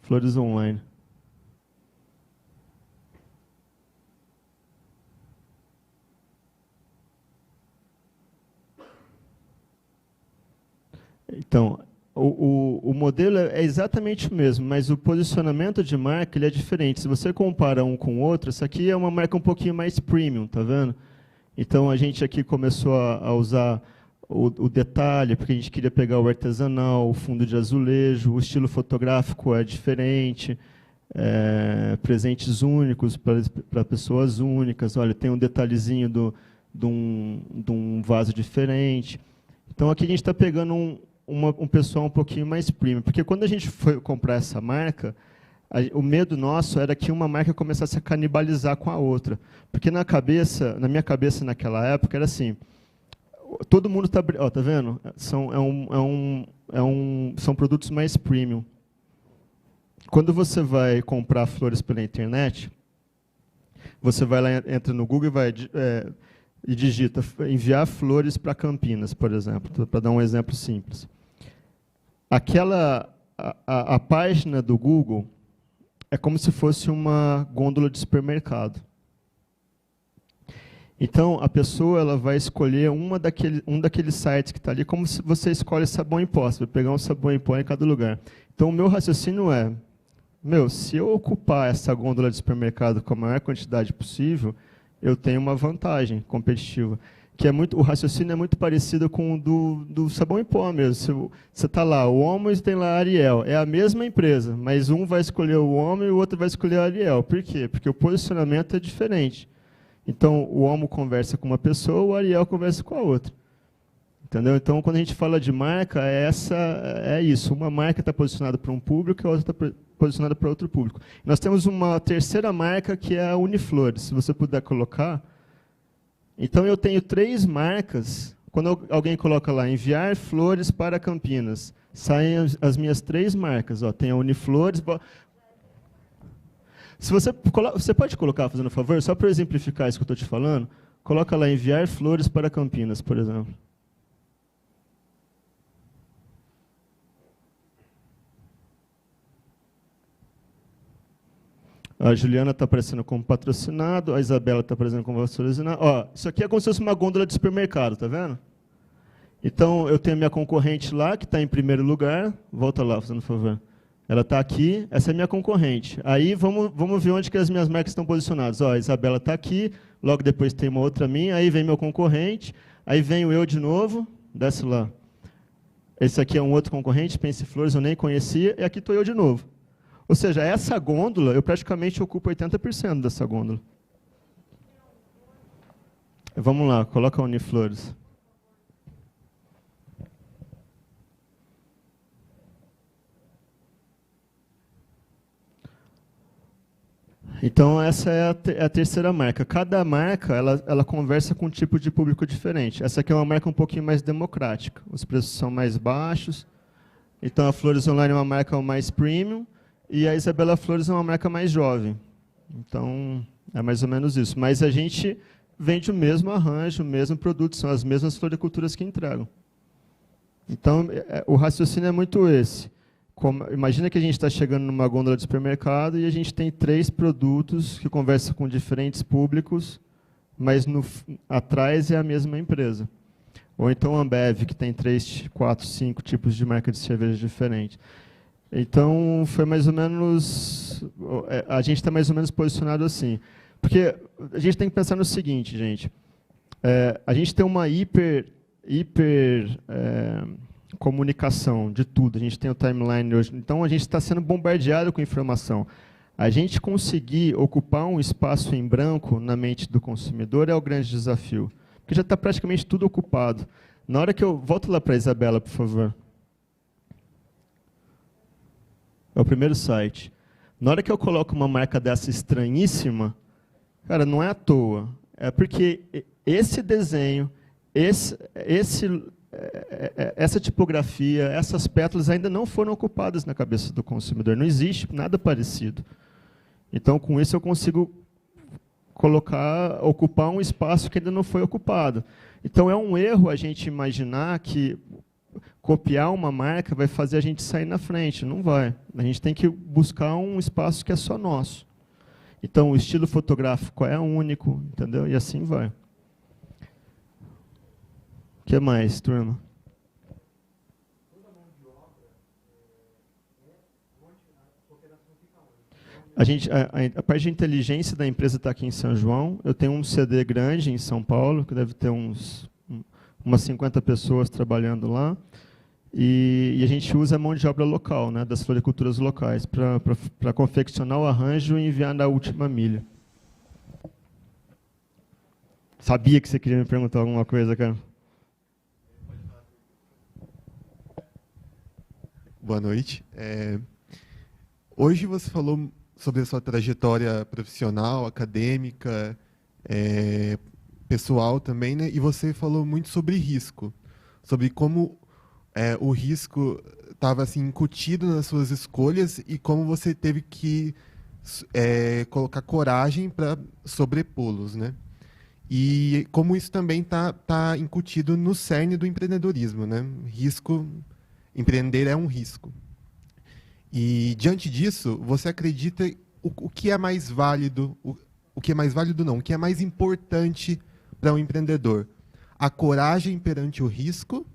Flores Online. Então, o modelo é exatamente o mesmo, mas o posicionamento de marca ele é diferente. Se você compara um com o outro, essa aqui é uma marca um pouquinho mais premium, tá vendo? Então, a gente aqui começou a usar o detalhe, porque a gente queria pegar o artesanal, o fundo de azulejo, o estilo fotográfico é diferente, presentes únicos para pessoas únicas. Olha, tem um detalhezinho de um vaso diferente. Então, aqui a gente está pegando um pessoal um pouquinho mais premium, porque quando a gente foi comprar essa marca, o medo nosso era que uma marca começasse a canibalizar com a outra, porque na minha cabeça naquela época era assim, todo mundo está, tá vendo? São produtos mais premium. Quando você vai comprar flores pela internet, você vai lá, entra no Google e digita enviar flores para Campinas, por exemplo, para dar um exemplo simples. A página do Google é como se fosse uma gôndola de supermercado. Então, a pessoa ela vai escolher um daqueles sites que está ali, como se você escolhe sabão em pó. Você vai pegar um sabão em pó em cada lugar. Então, o meu raciocínio é, se eu ocupar essa gôndola de supermercado com a maior quantidade possível, eu tenho uma vantagem competitiva. O raciocínio é muito parecido com o do sabão em pó mesmo. Você está lá, o Omo e tem lá a Ariel. É a mesma empresa, mas um vai escolher o Omo e o outro vai escolher a Ariel. Por quê? Porque o posicionamento é diferente. Então, o Omo conversa com uma pessoa, o Ariel conversa com a outra. Entendeu? Então, quando a gente fala de marca, é isso. Uma marca está posicionada para um público e a outra está posicionada para outro público. Nós temos uma terceira marca, que é a Uniflores. Se você puder colocar. Então, eu tenho 3 marcas. Quando alguém coloca lá, enviar flores para Campinas, saem as minhas 3 marcas. Ó, tem a Uniflores. Se você pode colocar, fazendo um favor, só para exemplificar isso que eu estou te falando, coloca lá, enviar flores para Campinas, por exemplo. A Juliana está aparecendo como patrocinado, a Isabela está aparecendo como patrocinado. Ó, isso aqui é como se fosse uma gôndola de supermercado, tá vendo? Então, eu tenho a minha concorrente lá, que está em primeiro lugar. Volta lá, fazendo um favor. Ela está aqui, essa é a minha concorrente. Aí, vamos ver onde que as minhas marcas estão posicionadas. Ó, a Isabela está aqui, logo depois tem uma outra minha, aí vem meu concorrente, aí venho eu de novo, desce lá. Esse aqui é um outro concorrente, Pense Flores, eu nem conhecia, e aqui estou eu de novo. Ou seja, essa gôndola, eu praticamente ocupo 80% dessa gôndola. Vamos lá, coloca a Uniflores. Então, essa é a terceira marca. Cada marca ela conversa com um tipo de público diferente. Essa aqui é uma marca um pouquinho mais democrática. Os preços são mais baixos. Então, a Flores Online é uma marca mais premium. E a Isabela Flores é uma marca mais jovem. Então, é mais ou menos isso. Mas a gente vende o mesmo arranjo, o mesmo produto, são as mesmas floriculturas que entregam. Então, o raciocínio é muito esse. Imagina que a gente está chegando numa gôndola de supermercado e a gente tem 3 produtos que conversam com diferentes públicos, mas atrás é a mesma empresa. Ou então a Ambev, que tem 3, 4, 5 tipos de marca de cerveja diferentes. Então, foi mais ou menos... A gente está mais ou menos posicionado assim. Porque a gente tem que pensar no seguinte, gente. A gente tem uma hiper comunicação de tudo. A gente tem o timeline hoje. Então, a gente está sendo bombardeado com informação. A gente conseguir ocupar um espaço em branco na mente do consumidor é o grande desafio. Porque já está praticamente tudo ocupado. Na hora que eu... Volto lá para a Isabela, por favor. É o primeiro site. Na hora que eu coloco uma marca dessa estranhíssima, cara, não é à toa. É porque esse desenho, essa tipografia, essas pétalas ainda não foram ocupadas na cabeça do consumidor. Não existe nada parecido. Então, com isso, eu consigo ocupar um espaço que ainda não foi ocupado. Então, é um erro a gente imaginar que copiar uma marca vai fazer a gente sair na frente. Não vai. A gente tem que buscar um espaço que é só nosso. Então, o estilo fotográfico é único, entendeu? E assim vai. O que mais, turma? A parte de inteligência da empresa está aqui em São João. Eu tenho um CD grande em São Paulo, que deve ter umas 50 pessoas trabalhando lá. E a gente usa a mão de obra local, né, das floriculturas locais, para confeccionar o arranjo e enviar na última milha. Sabia que você queria me perguntar alguma coisa, cara. Boa noite. Hoje você falou sobre a sua trajetória profissional, acadêmica, pessoal também, né? E você falou muito sobre risco, sobre como o risco estava assim, incutido nas suas escolhas e como você teve que colocar coragem para sobrepô-los, né? E como isso também tá incutido no cerne do empreendedorismo, né? Empreender é um risco. E, diante disso, você acredita o que é mais válido, o que é mais válido não, o que é mais importante para um empreendedor? A coragem perante o risco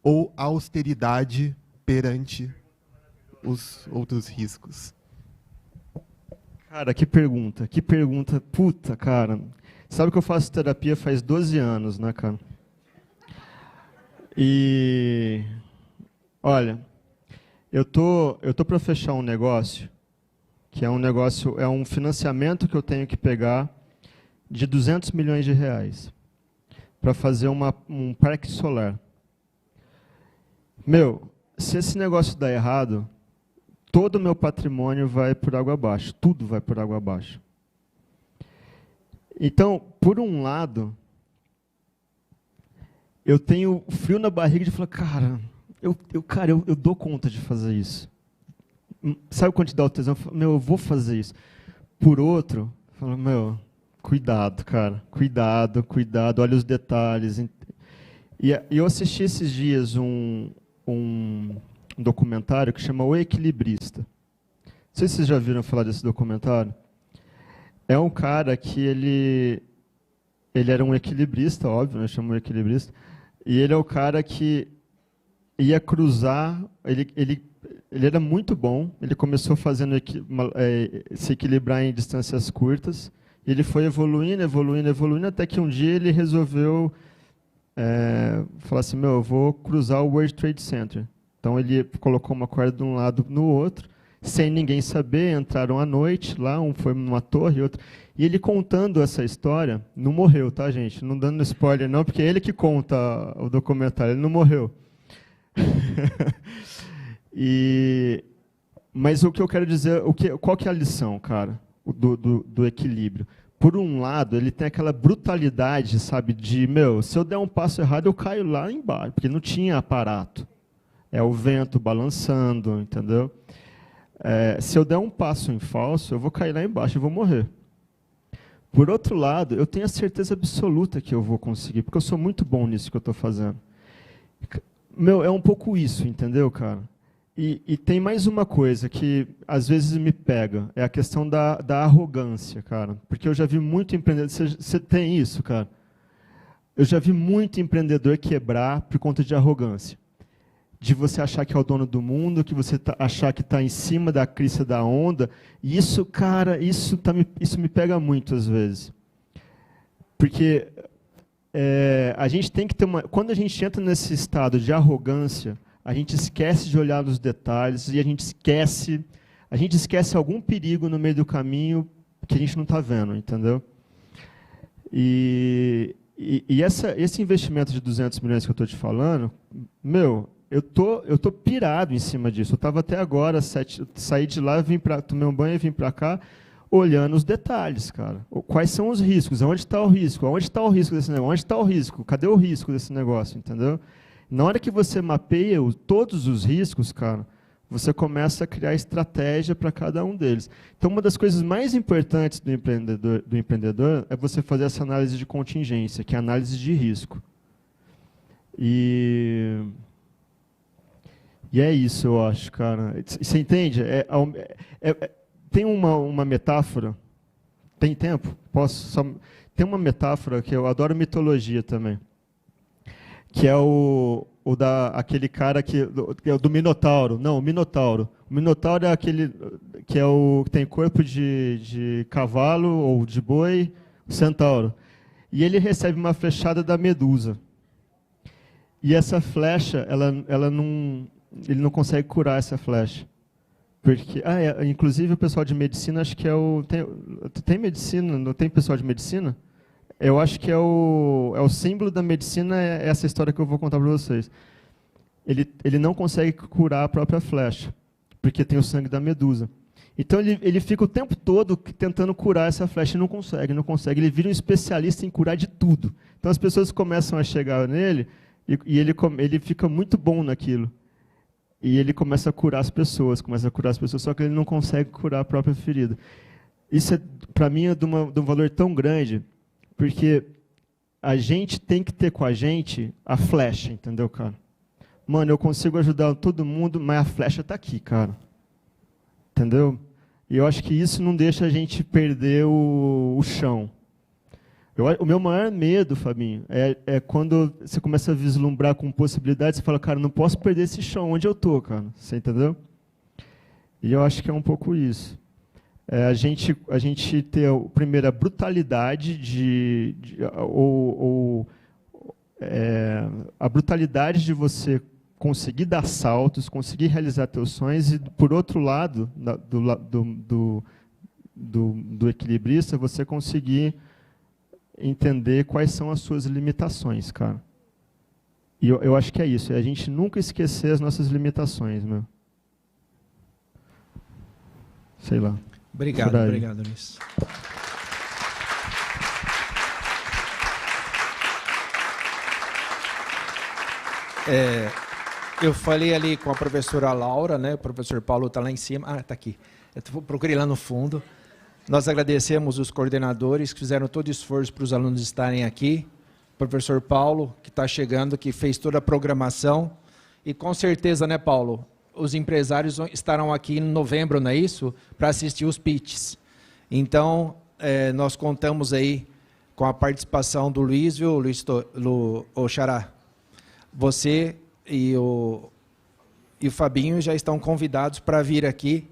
ou a austeridade perante os outros riscos? Cara, que pergunta. Puta, cara. Sabe que eu faço terapia faz 12 anos, né, cara? E... Olha... Eu tô para fechar um negócio, que é um financiamento que eu tenho que pegar de 200 milhões de reais para fazer um parque solar. Se esse negócio dar errado, todo o meu patrimônio vai por água abaixo, tudo vai por água abaixo. Então, por um lado, eu tenho frio na barriga de falar, cara, eu dou conta de fazer isso. Sabe quando te dá o tesão? Eu vou fazer isso. Por outro, eu falo, cuidado, cara. Cuidado, olha os detalhes. E eu assisti esses dias um documentário que chama O Equilibrista. Não sei se vocês já viram falar desse documentário. É um cara que ele era um equilibrista, óbvio, né? Chama um equilibrista. E ele é o cara que ia cruzar, ele era muito bom, ele começou fazendo se equilibrar em distâncias curtas, e ele foi evoluindo, até que um dia ele resolveu falar assim, eu vou cruzar o World Trade Center. Então ele colocou uma corda de um lado no outro, sem ninguém saber, entraram à noite lá, um foi numa torre, outro... E ele contando essa história, não morreu, tá, gente? Não dando spoiler não, porque é ele que conta o documentário, ele não morreu. Mas o que eu quero dizer, qual que é a lição, cara, do equilíbrio? Por um lado, ele tem aquela brutalidade, sabe, de, se eu der um passo errado, eu caio lá embaixo, porque não tinha aparato. É o vento balançando, entendeu? Se eu der um passo em falso, eu vou cair lá embaixo e vou morrer. Por outro lado, eu tenho a certeza absoluta que eu vou conseguir, porque eu sou muito bom nisso que eu estou fazendo. É um pouco isso, entendeu, cara? E tem mais uma coisa que às vezes me pega, é a questão da arrogância, cara. Porque eu já vi muito empreendedor... Você tem isso, cara? Eu já vi muito empreendedor quebrar por conta de arrogância. De você achar que é o dono do mundo, que você achar que está em cima da crista da onda. E isso, cara, isso me pega muito às vezes. Porque a gente tem que ter uma... Quando a gente entra nesse estado de arrogância, a gente esquece de olhar nos detalhes e a gente esquece algum perigo no meio do caminho que a gente não está vendo, entendeu? E esse investimento de 200 milhões que eu estou te falando, eu tô pirado em cima disso. Eu estava até agora, saí de lá, tomei um banho e vim para cá, olhando os detalhes, cara. Quais são os riscos? Onde está o risco? Onde está o risco desse negócio? Onde está o risco? Cadê o risco desse negócio? Entendeu? Na hora que você mapeia todos os riscos, cara, você começa a criar estratégia para cada um deles. Então, uma das coisas mais importantes do empreendedor é você fazer essa análise de contingência, que é a análise de risco. E é isso, eu acho, cara. Você entende? Tem uma metáfora. Tem tempo? Tem uma metáfora que eu adoro, mitologia também. Que é aquele cara que é o do Minotauro. Não, o Minotauro. O Minotauro é aquele que tem corpo de cavalo ou de boi, o centauro. E ele recebe uma flechada da Medusa. E essa flecha, ele não consegue curar essa flecha. Porque, inclusive o pessoal de medicina, acho que tem medicina, não tem pessoal de medicina? Eu acho que é o símbolo da medicina, é essa história que eu vou contar para vocês. Ele não consegue curar a própria flecha, porque tem o sangue da Medusa. Então ele fica o tempo todo tentando curar essa flecha e não consegue. Ele vira um especialista em curar de tudo. Então as pessoas começam a chegar nele e ele fica muito bom naquilo. E ele começa a curar as pessoas, só que ele não consegue curar a própria ferida. Isso, para mim, é de um valor tão grande, porque a gente tem que ter com a gente a flecha, entendeu, cara? Mano, eu consigo ajudar todo mundo, mas a flecha está aqui, cara. Entendeu? E eu acho que isso não deixa a gente perder o chão. O meu maior medo, Fabinho, é quando você começa a vislumbrar com possibilidades, você fala, cara, não posso perder esse chão onde eu estou, cara. Você entendeu? E eu acho que é um pouco isso. A gente ter, primeiro, a brutalidade a brutalidade de você conseguir dar saltos, conseguir realizar teus sonhos, e, por outro lado, do equilibrista, você conseguir entender quais são as suas limitações, cara. E eu acho que é isso, é a gente nunca esquecer as nossas limitações, meu. Sei lá. Obrigado, Luiz. Eu falei ali com a professora Laura, né? O professor Paulo está lá em cima. Ah, está aqui. Eu procurei lá no fundo. Nós agradecemos os coordenadores que fizeram todo o esforço para os alunos estarem aqui. O professor Paulo, que está chegando, que fez toda a programação. E com certeza, né, Paulo, os empresários estarão aqui em novembro, não é isso? Para assistir os pitches. Então, nós contamos aí com a participação do Luiz, viu, Xará? Você e o Fabinho já estão convidados para vir aqui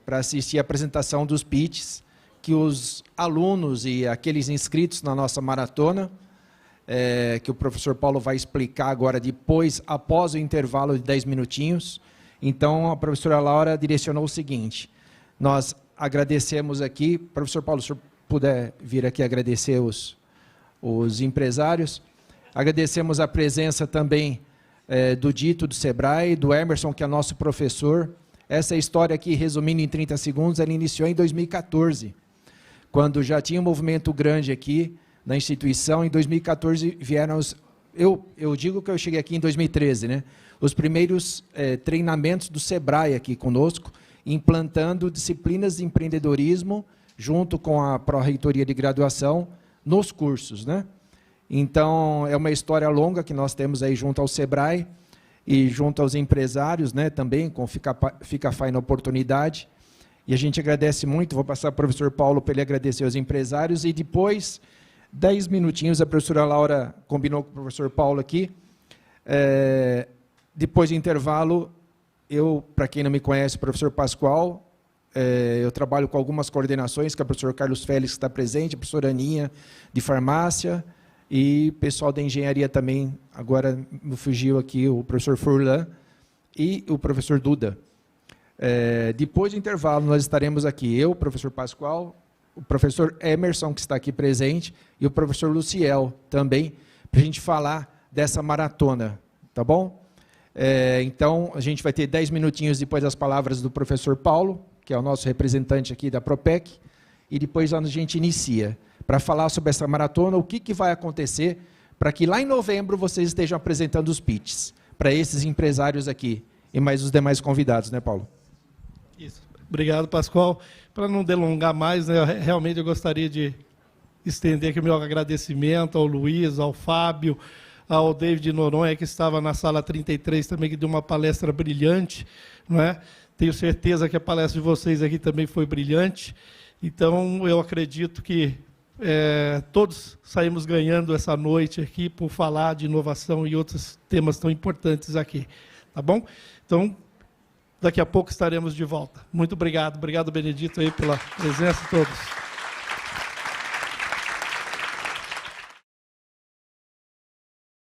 para assistir a apresentação dos pitches, que os alunos e aqueles inscritos na nossa maratona, que o professor Paulo vai explicar agora após o intervalo de 10 minutinhos. Então, a professora Laura direcionou o seguinte: nós agradecemos aqui, professor Paulo, se o senhor puder vir aqui agradecer os empresários, agradecemos a presença também do Dito, do Sebrae, do Emerson, que é nosso professor. Essa história aqui, resumindo em 30 segundos, ela iniciou em 2014, quando já tinha um movimento grande aqui na instituição. Em 2014 vieram eu digo que eu cheguei aqui em 2013, né? Os primeiros treinamentos do Sebrae aqui conosco, implantando disciplinas de empreendedorismo junto com a Pró-Reitoria de Graduação, nos cursos, né? Então, é uma história longa que nós temos aí junto ao SEBRAE e junto aos empresários, né, também, com o Ficafy na oportunidade. E a gente agradece muito, vou passar para o professor Paulo para ele agradecer aos empresários, e depois, 10 minutinhos, a professora Laura combinou com o professor Paulo aqui. Depois do intervalo, eu, para quem não me conhece, o professor Pascoal, eu trabalho com algumas coordenações, que é o professor Carlos Félix está presente, a professora Aninha, de farmácia, e pessoal da engenharia também, agora me fugiu aqui o professor Furlan e o professor Duda. Depois do intervalo, nós estaremos aqui, eu, o professor Pascoal, o professor Emerson, que está aqui presente, e o professor Luciel também, para a gente falar dessa maratona, tá bom? Então, a gente vai ter 10 minutinhos depois das palavras do professor Paulo, que é o nosso representante aqui da Propec, e depois a gente inicia, para falar sobre essa maratona, o que vai acontecer, para que lá em novembro vocês estejam apresentando os pitches, para esses empresários aqui, e mais os demais convidados, né, Paulo? Isso. Obrigado, Pascoal. Para não delongar mais, né, realmente eu gostaria de estender aqui o meu agradecimento ao Luiz, ao Fábio, ao David Noronha, que estava na sala 33 também, que deu uma palestra brilhante, não é? Tenho certeza que a palestra de vocês aqui também foi brilhante. Então, eu acredito que todos saímos ganhando essa noite aqui por falar de inovação e outros temas tão importantes aqui. Tá bom? Então, daqui a pouco estaremos de volta. Muito obrigado. Obrigado, Benedito, aí, pela presença de todos.